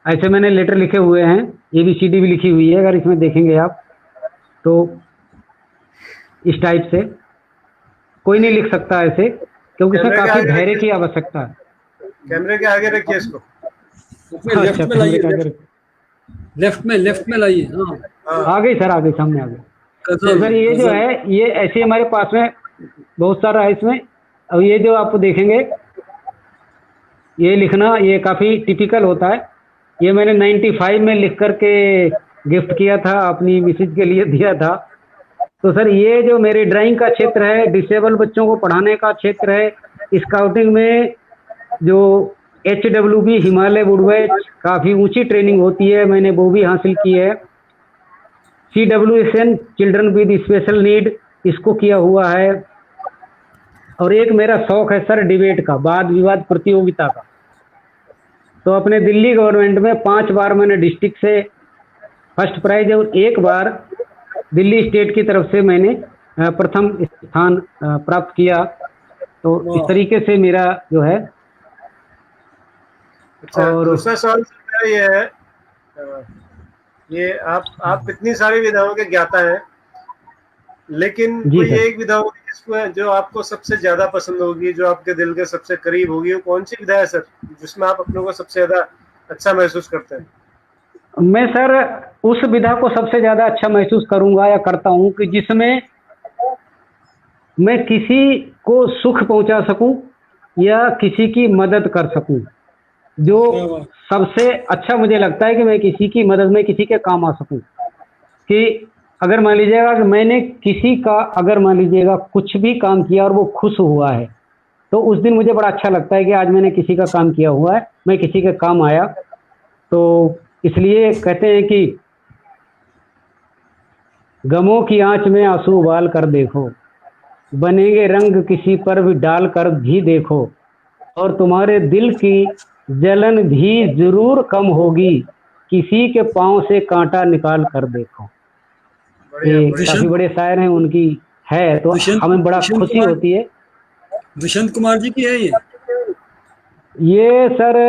ऐसे मैंने लेटर लिखे हुए हैं, ABCD भी लिखी हुई है, अगर इसमें देखेंगे आप तो। इस टाइप से कोई नहीं लिख सकता ऐसे, क्योंकि इसमें काफी धैर्य की आवश्यकता है। कैमरे के आगे रखिए इसको। लेफ्ट में लाइए, लेफ्ट में लाइए। हाँ, आ गई सर, आ गई, सामने आ गई। तो सर ये जो है, ये ऐसे हमारे पास में बहुत सारा है इसमें। और ये जो आप देखेंगे, ये लिखना ये काफी टिपिकल होता है। ये मैंने 95 में लिख करके गिफ्ट किया था, अपनी मिसेज के लिए दिया था। तो सर ये जो मेरे ड्राइंग का क्षेत्र है, डिसेबल बच्चों को पढ़ाने का क्षेत्र है। स्काउटिंग में जो HWB हिमालय वुडवेज काफ़ी ऊंची ट्रेनिंग होती है, मैंने वो भी हासिल की है। CWSN children with special need, इसको किया हुआ है। और एक मेरा शौक है सर डिबेट का, वाद विवाद प्रतियोगिता का। तो अपने दिल्ली गवर्नमेंट में 5 बार मैंने डिस्ट्रिक्ट से फर्स्ट प्राइज, और 1 बार दिल्ली स्टेट की तरफ से मैंने प्रथम स्थान प्राप्त किया। तो इस तरीके से मेरा जो है। अच्छा, और दूसरा सवाल ये है, ये आप इतनी सारी विधाओं के ज्ञाता हैं, लेकिन कोई एक विधा होगी जिसमें जो आपको सबसे ज्यादा पसंद होगी, जो आपके दिल के सबसे करीब होगी, वो कौन सी विधा है सर, जिसमें आप अपने को सबसे ज्यादा अच्छा महसूस करते हैं? मैं सर उस विधा को सबसे ज्यादा अच्छा महसूस करूंगा या करता हूं कि जिसमें मैं किसी को सुख पहुंचा सकूं या किसी की मदद कर सकूं। जो सबसे अच्छा मुझे लगता है कि मैं किसी की मदद में किसी के काम आ सकूं। कि अगर मान लीजिएगा कि मैंने किसी का, अगर मान लीजिएगा कुछ भी काम किया और वो खुश हुआ है, तो उस दिन मुझे बड़ा अच्छा लगता है कि आज मैंने किसी का काम किया हुआ है, मैं किसी के काम आया। तो इसलिए कहते हैं कि गमों की आंच में आंसू उबाल कर देखो, बनेंगे रंग किसी पर भी डाल कर भी देखो, और तुम्हारे दिल की जलन भी जरूर कम होगी, किसी के पांव से कांटा निकाल कर देखो। ये काफी बड़े शायर हैं, उनकी है, तो हमें बड़ा खुशी होती है। दुष्यंत कुमार जी की है ये सर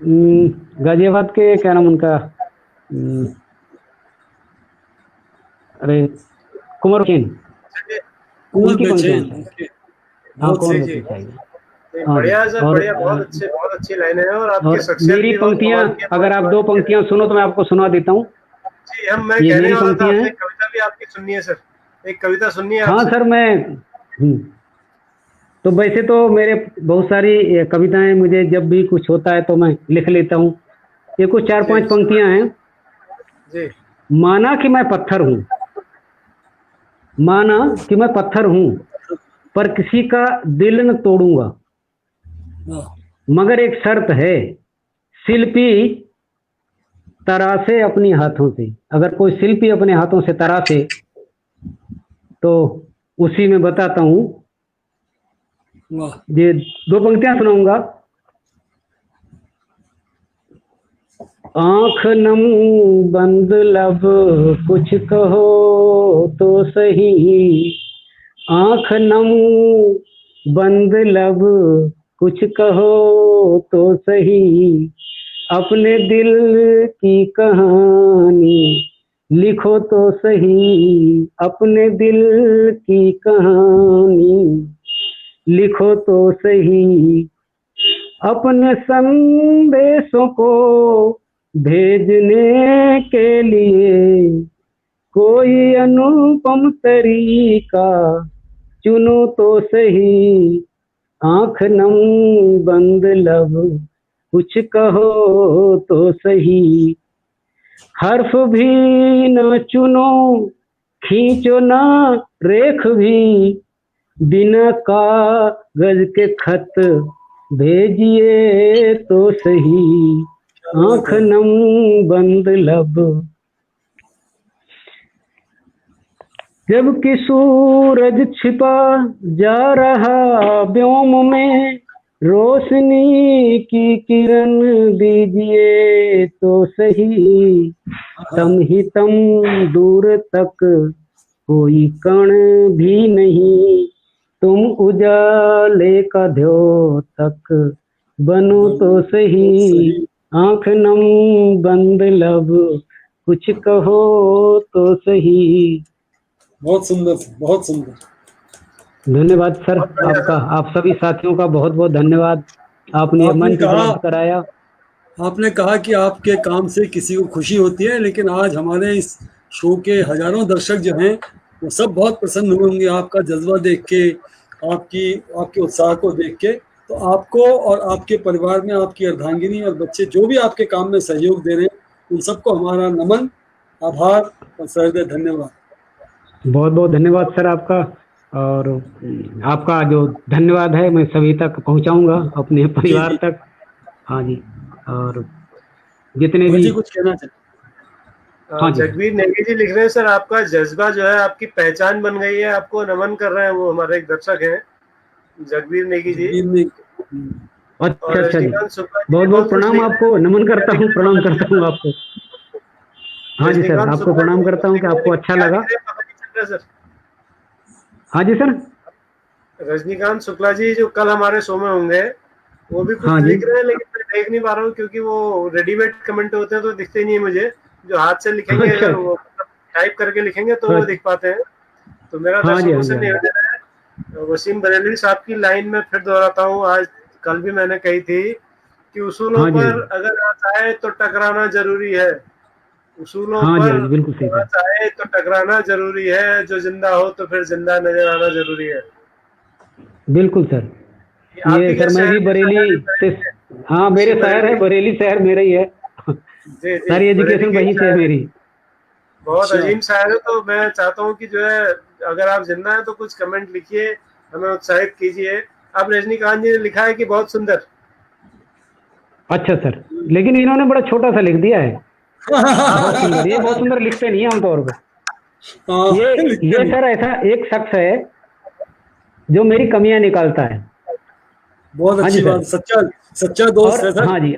गाजियाबाद के, क्या नाम उनका, अरे कुंवर सिंह, उनकी पंक्तियां हैं। हाँ, बढ़िया सर, बढ़िया, बहुत अच्छी लाइन है। और आपकी शख्सियत, मेरी पंक्तियां, अगर आप 2 पंक्तियां सुनो तो मैं आपको सुना देता हूँ। जी, मैं कहने वाला था, आपने कविता भी आपकी सुननी है सर, एक कविता सुननी है। हाँ सर, मैं तो वैसे तो मेरे बहुत सारी कविताएं, मुझे जब भी कुछ होता है तो मैं लिख लेता हूँ। ये कुछ 4-5 पंक्तियां हैं जी। माना कि मैं पत्थर हूँ, माना कि मैं पत्थर हूँ, पर किसी का दिल न तोड़ूंगा। मगर एक शर्त है, शिल्पी तराशे अपनी हाथों से। अगर कोई शिल्पी अपने हाथों से तराशे तो उसी में बताता हूँ, वाह, ये 2 पंक्तियां सुनाऊंगा। आंख नम बंद लब कुछ कहो तो सही, आंख नम बंद लब कुछ कहो तो सही, अपने दिल की कहानी लिखो तो सही, अपने दिल की कहानी लिखो तो सही, अपने संदेशों को भेजने के लिए कोई अनुपम तरीका चुनो तो सही, आंख नम बंद लब कुछ कहो तो सही, हर्फ भी न चुनो खींचो ना रेख भी, बिना कागज के खत भेजिए तो सही, आंख नम बंद लब। जबकि सूरज छिपा जा रहा व्योम में, रोशनी की किरण दीजिए तो सही, तम ही तम दूर तक कोई कण भी नहीं, तुम उजाले का द्योतक बनो तो सही, आंख नम बंद लब कुछ कहो तो सही। बहुत सुंदर, बहुत सुंदर। धन्यवाद सर बहुत बढ़िया आपका, सर। आप सभी साथियों का बहुत बहुत धन्यवाद, आपने आपने मंच कहा उपलब्ध कराया। आपने कहा कि आपके काम से किसी को खुशी होती है, लेकिन आज हमारे इस शो के हजारों दर्शक जो हैं वो सब बहुत प्रसन्न हुए होंगे आपका जज्बा देख के, आपकी आपके उत्साह को देख के। तो आपको और आपके परिवार में आपकी अर्धांगिनी और बच्चे जो भी आपके काम में सहयोग दे रहे हैं, उन सबको हमारा नमन, आभार और सहृदय धन्यवाद। बहुत बहुत धन्यवाद सर आपका, और आपका जो धन्यवाद है मैं सभी तक पहुंचाऊंगा, अपने परिवार जी। तक। हाँ जी, और जितने भाई भी। जी कुछ कहना चाहते? हाँ जी जगवीर नेगी जी लिख रहे हैं, सर आपका जज्बा जो है आपकी पहचान बन गई है, आपको नमन कर रहे हैं, वो हमारे एक दर्शक हैं जगवीर नेगी जी। जगवीर ने अच्छा और अच्छा जी, रजनीकांत शुक्ला जी बहुत भी बहुत बहुत कुछ प्रणाम लिख रहे आपको, हैं। नमन करता हूँ, प्रणाम करता हूँ आपको। हाँ जी सर, रजनीकांत आपको शुक्ला प्रणाम जी करता कुछ हूँ लिख कि रहे हैं, आपको लेकिन अच्छा क्या लगा। लिख रहे हैं पता नहीं चल रहा सर। हाँ जी सर। रजनीकांत शुक्ला जी जो कल हमारे शो में होंगे, वो भी कुछ हाँ जी। लिख रहे हैं, लेकिन मैं देख नहीं पा रहा हूँ क्योंकि वो रेडीमेड कमेंट होते हैं तो दिखते नहीं है मुझे। जो हाथ से लिखेंगे, अच्छा अगर वो टाइप करके लिखेंगे तो वो अच्छा। दिख पाते हैं। तो मेरा हाँ जी दर्शकों हाँ जी से हाँ जी। निवेदन है, वसीम बरेलवी साहब की लाइन में फिर दोहराता हूँ, आज कल भी मैंने कही थी कि उसूलों हाँ जी हाँ पर जी। अगर आज आए तो टकराना जरूरी है, उसूलों हाँ जी पर हाँ जी, बिल्कुल सही सर। आज आए तो टकराना जरूरी है, जो जिंदा हो तो फिर जिंदा नजर आना जरूरी है। बिल्कुल सर। ये आप ये ही सर के मैं शहर भी के बरेली शायर से। हैं, हाँ मेरे वसीम शहर है बरेलवी। बरेली, शहर मेरा ही है। जी जी, सारी बरेली एजुकेशन के ही वहीं से है शायर है, मेरी। बहुत अच्छा, अजीम शायर है। तो मैं चाहता हूँ कि जो है, अगर आप जिंदा है तो कुछ कमेंट लिखिए, हमें उत्साहित कीजिए। अब रजनीकांत जी ने लिखा है कि बहुत सुंदर। अच्छा सर, लेकिन इन्होंने बड़ा छोटा सा लिख दिया है, बहुत सुंदर। ये बहुत हाँ सुंदर लिखते नहीं है आमतौर पे। ये लिखते ये नहीं, सर ऐसा एक शख्स है जो मेरी कमियां निकालता है। बहुत हाँ जी अच्छी सर। बात, सच्चा सच्चा और दोस्त है सर। हाँ जी,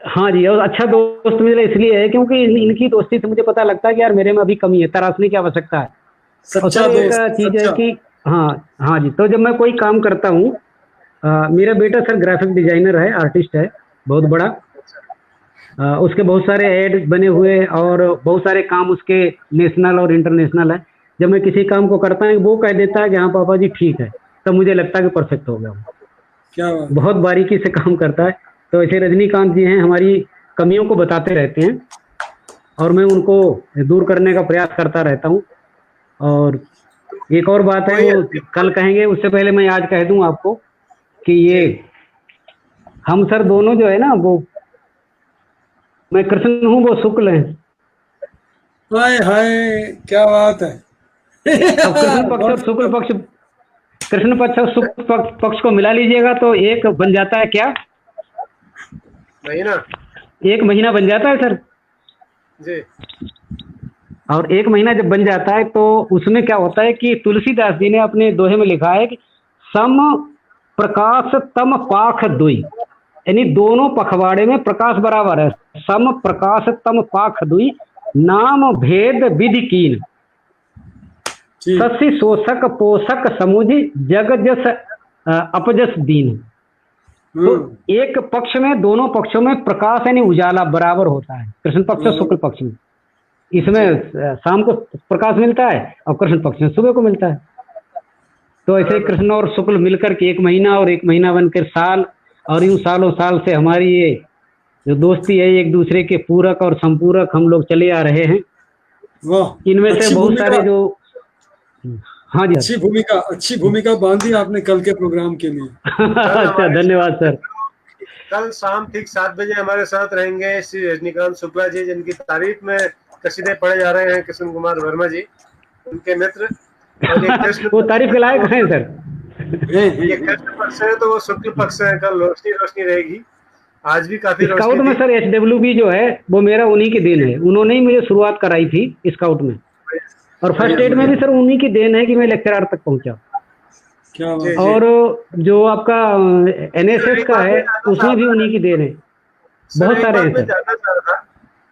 हाँ जी, और अच्छा दोस्त मेरा इसलिए है क्योंकि इनकी दोस्ती से मुझे पता लगता है कि यार मेरे में अभी कमी है, तराशने की आवश्यकता है। और सच्चा सर एक दोस्त, चीज है सच्चा। कि हाँ, हाँ जी, तो जब मैं कोई काम करता हूँ, मेरा बेटा सर ग्राफिक डिजाइनर है, आर्टिस्ट है बहुत बड़ा। उसके बहुत सारे ऐड बने हुए और बहुत सारे काम उसके नेशनल और इंटरनेशनल है। जब मैं किसी काम को करता हूँ वो कह देता है कि हाँ पापा जी ठीक है, तब मुझे लगता है कि परफेक्ट हो गया हूँ। क्या बात, बहुत बारीकी से काम करता है। तो ऐसे रजनीकांत जी हैं, हमारी कमियों को बताते रहते हैं और मैं उनको दूर करने का प्रयास करता रहता हूँ। और एक और बात है, कोई वो कल कहेंगे, उससे पहले मैं आज कह दूं आपको कि ये जी हम सर दोनों जो है ना, वो मैं कृष्ण हूँ वो शुक्ल हैं। हाय हाय, क्या बात है। अब कृष्ण पक्ष बहुत और शुक्ल सुंदर। पक्ष, कृष्ण पक्ष और शुक्ल पक्ष को मिला लीजिएगा तो एक बन जाता है क्या? महीना? 1 महीना बन जाता है सर। जी। और 1 महीना जब बन जाता है तो उसमें क्या होता है कि तुलसीदास जी ने अपने दोहे में लिखा है कि सम प्रकाश तम पाख दुई, यानी दोनों पखवाड़े में प्रकाश बराबर है। सम प्रकाश तम पाख दुई, नाम भेद विधि कीन, ठीक। शशि शोषक पोषक समुझ, जग जस अपजस दीन। तो एक पक्ष में, दोनों पक्षों में प्रकाश यानी उजाला बराबर होता है, कृष्ण पक्ष और शुक्ल पक्ष में। इसमें शाम को प्रकाश मिलता है और कृष्ण पक्ष में सुबह को मिलता है। तो ऐसे कृष्ण और शुक्ल मिलकर के 1 महीना और 1 महीना बनकर साल, और यूं सालों साल से हमारी ये जो दोस्ती है एक दूसरे के पूरक और संपूरक हम लोग चले आ रहे हैं। वाह, इनमें से बहुत सारे जो, हाँ जी अच्छी भूमिका बांधी आपने कल के प्रोग्राम के लिए। अच्छा, धन्यवाद सर। कल शाम ठीक 7 बजे हमारे साथ रहेंगे श्री रजनीकांत शुक्ला जी, जिनकी तारीफ में कसीदे पढ़े जा रहे हैं कृष्ण कुमार वर्मा जी, उनके मित्र। और ये कृष्ण वो तारीफ के लायक हैं सर। ये कृष्ण पक्ष है तो वो शुक्ल पक्ष है, कल रोशनी रोशनी रहेगी। आज भी काफी स्काउट रोशनी में थी। सर HWB जो है वो मेरा उन्हीं की देन है, उन्होंने ही मुझे शुरुआत कराई थी स्काउट में, और फर्स्ट एड में भी सर उन्हीं की देन है कि मैं लेक्चरर तक पहुंचा। क्या बात। और जो आपका NSS का है उसमें भी उन्हीं की देन है, बहुत सारे हैं सर। जानना चाह रहा था,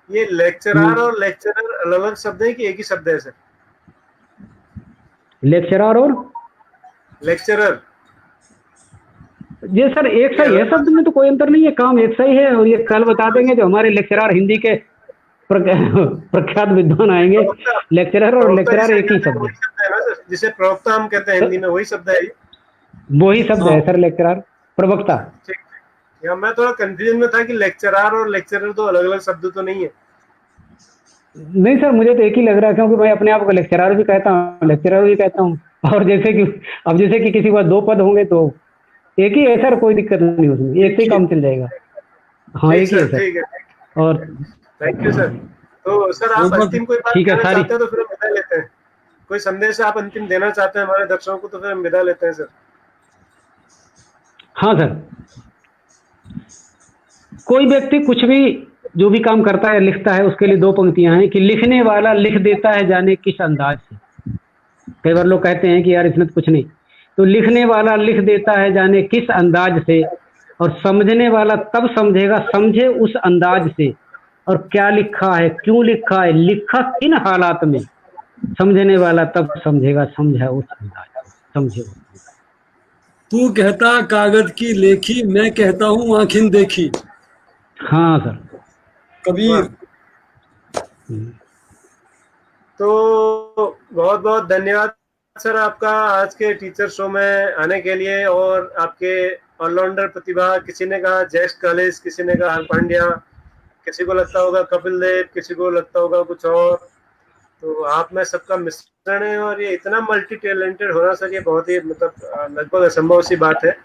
ये लेक्चरर और लेक्चरर अलग अलग शब्द है कि एक ही शब्द है सर? लेक्चरर और लेक्चरर ये सर एक सा ही है, शब्द में तो कोई अंतर नहीं है, काम एक सा ही है। और ये कल बता देंगे जो हमारे लेक्चरर हिंदी के प्रख्यात विद्वान आएंगे, लेक्चरर और लेक्चरर एक ही शब्द है। जिसे प्रवक्ता हम कहते हैं हिंदी में, वही शब्द है? वही शब्द है सर, लेक्चरर प्रवक्ता। या मैं थोड़ा कंफ्यूजन में था कि लेक्चरर और लेक्चरर तो अलग अलग शब्द तो नहीं है। नहीं सर, मुझे तो एक ही लग रहा है, क्योंकि मैं अपने आप को लेक्चरर भी कहता हूँ, लेक्चरर भी कहता हूँ। और जैसे कि अब जैसे कि किसी को 2 पद होंगे तो एक ही है सर, कोई दिक्कत नहीं उसमें, एक से ही काम चल जाएगा। हाँ, एक ही है सर। ठीक है। और थैंक यू सर। तो सर आप अंतिम कोई बात कहना चाहते हैं तो फिर हम विदा लेते हैं। कोई संदेश आप अंतिम देना चाहते हैं हमारे दर्शकों को तो फिर हम विदा लेते हैं सर। हाँ सर, कोई व्यक्ति कुछ भी जो भी काम करता है, लिखता है, उसके लिए 2 पंक्तियां हैं कि लिखने वाला लिख देता है जाने किस अंदाज से। कई बार लोग कहते हैं कि यार इसमें तो कुछ नहीं, तो लिखने वाला लिख देता है जाने किस अंदाज से, और समझने वाला तब समझेगा समझे उस अंदाज से। और क्या लिखा है, क्यों लिखा है, लिखा किन हालात में, समझने वाला तब समझेगा समझा उस अंदाज से, समझे। तू कहता कागज की लेखी, मैं कहता हूँ आँखिन देखी। हाँ सर, कबीर। तो बहुत बहुत धन्यवाद सर आपका आज के टीचर शो में आने के लिए, और आपके ऑलराउंडर प्रतिभा, किसी ने कहा जैस्ट कॉलेज, किसी ने कहा पांड्या, किसी को लगता होगा कपिल देव, किसी को लगता होगा कुछ और। तो आप में सबका मिश्रण है, और ये इतना मल्टी टैलेंटेड होना सर, ये बहुत ही मतलब लगभग असंभव सी बात है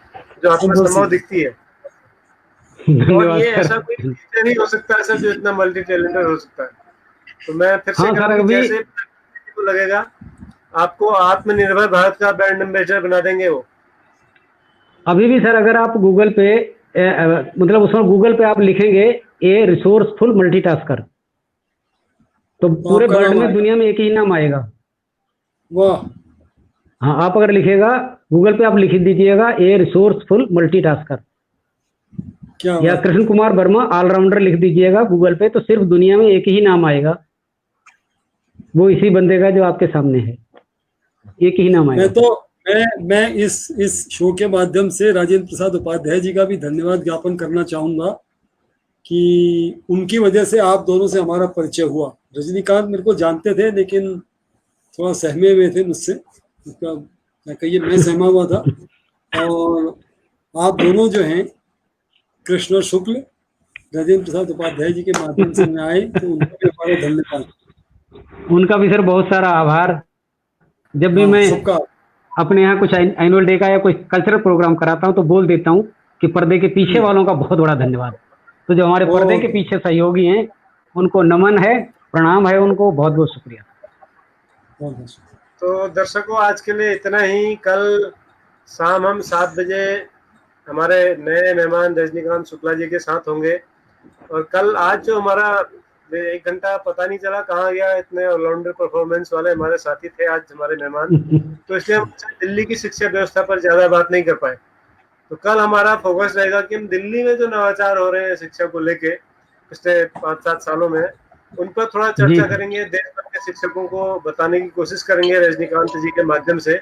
जो आप में संभव दिखती है। और ये ऐसा कोई टीचर नहीं हो सकता है सर जो इतना मल्टी टैलेंटेड हो सकता है। तो मैं फिर से जैसे को लगेगा आपको आत्मनिर्भर भारत का ब्रांड एम्बेसडर बना देंगे वो। अभी भी सर अगर आप गूगल पे मतलब उसमें गूगल पे आप लिखेंगे ए रिसोर्सफुल मल्टीटास्कर, तो पूरे वर्ल्ड में दुनिया में एक ही नाम आएगा। वाह। हाँ, आप अगर लिखेगा गूगल पे, आप लिख दीजिएगा ए रिसोर्सफुल मल्टीटास्कर या कृष्ण कुमार वर्मा ऑलराउंडर लिख दीजिएगा गूगल पे, तो सिर्फ दुनिया में एक ही नाम आएगा, वो इसी बंदे का जो आपके सामने है, एक ही नाम आएगा। मैं इस शो के माध्यम से राजेंद्र प्रसाद उपाध्याय जी का भी धन्यवाद ज्ञापन करना चाहूंगा कि उनकी वजह से आप दोनों से हमारा परिचय हुआ। रजनीकांत मेरे को जानते थे लेकिन थोड़ा सहमे हुए थे मुझसे, मैं सहमा हुआ था। और आप दोनों जो हैं कृष्ण शुक्ल, राजेंद्र प्रसाद उपाध्याय जी के माध्यम से मैं आए, तो उनका भी हमारा धन्यवाद। उनका भी सर बहुत सारा आभार। जब भी मैं अपने यहाँ कुछ एनुअल डे का या कोई कल्चरल प्रोग्राम कराता हूँ तो बोल देता हूँ कि पर्दे के पीछे वालों का बहुत बड़ा धन्यवाद। तो जो हमारे पर्दे के पीछे सहयोगी हैं उनको नमन है, प्रणाम है, उनको बहुत बहुत शुक्रिया। तो दर्शकों आज के लिए इतना ही। कल शाम हम 7 बजे हमारे नए मेहमान रजनीकांत शुक्ला जी के साथ होंगे। और कल आज जो हमारा 1 घंटा पता नहीं चला कहाँ गया, इतने ऑलराउंडर परफॉर्मेंस वाले हमारे साथी थे आज हमारे मेहमान, तो इसलिए हम दिल्ली की शिक्षा व्यवस्था पर ज्यादा बात नहीं कर पाए। तो कल हमारा फोकस रहेगा कि हम दिल्ली में जो नवाचार हो रहे हैं शिक्षा को लेके पिछले 5-7 सालों में, उन पर थोड़ा चर्चा करेंगे। देश भर के शिक्षकों को बताने की कोशिश करेंगे रजनीकांत जी के माध्यम से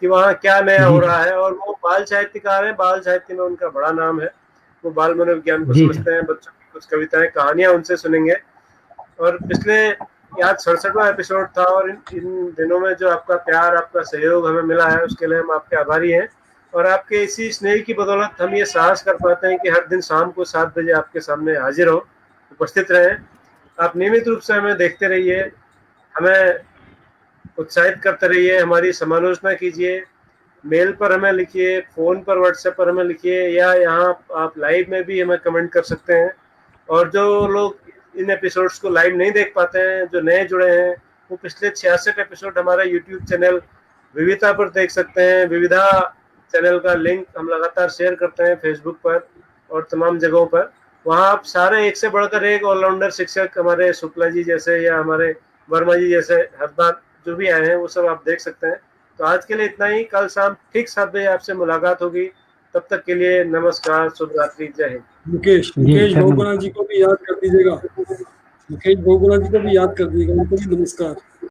कि वहाँ क्या नया हो रहा है। और वो बाल साहित्यकार हैं, बाल साहित्य में उनका बड़ा नाम है, वो बाल मनोविज्ञान को समझते हैं, बच्चों की कुछ कविताएं कहानियां उनसे सुनेंगे। और पिछले आज 67वां एपिसोड था, और इन दिनों में जो आपका प्यार, आपका सहयोग हमें मिला है, उसके लिए हम आपके आभारी हैं। और आपके इसी स्नेह की बदौलत हम ये साहस कर पाते हैं कि हर दिन शाम को 7 बजे आपके सामने हाजिर हो, उपस्थित रहें। आप नियमित रूप से हमें देखते रहिए, हमें उत्साहित करते रहिए, हमारी समालोचना कीजिए, मेल पर हमें लिखिए, फोन पर, व्हाट्सएप पर हमें लिखिए, या यहाँ आप लाइव में भी हमें कमेंट कर सकते हैं। और जो लोग इन एपिसोड्स को लाइव नहीं देख पाते हैं, जो नए जुड़े हैं, वो पिछले 66 एपिसोड हमारा यूट्यूब चैनल विविधा पर देख सकते हैं। विविधा चैनल का लिंक हम लगातार शेयर करते हैं फेसबुक पर और तमाम जगहों पर। वहाँ आप सारे एक से बढ़कर एक ऑलराउंडर शिक्षक, हमारे शुक्ला जी जैसे या हमारे वर्मा जी जैसे, हर बार जो भी आए हैं वो सब आप देख सकते हैं। तो आज के लिए इतना ही। कल शाम ठीक 7 बजे आपसे मुलाकात होगी। तब तक के लिए नमस्कार, शुभ रात्रि, जय हिंद। मुकेश बहुगुणा जी को भी याद कर दीजिएगा, मुकेश बहुगुणा जी को भी याद कर दीजिएगा, उनको भी नमस्कार।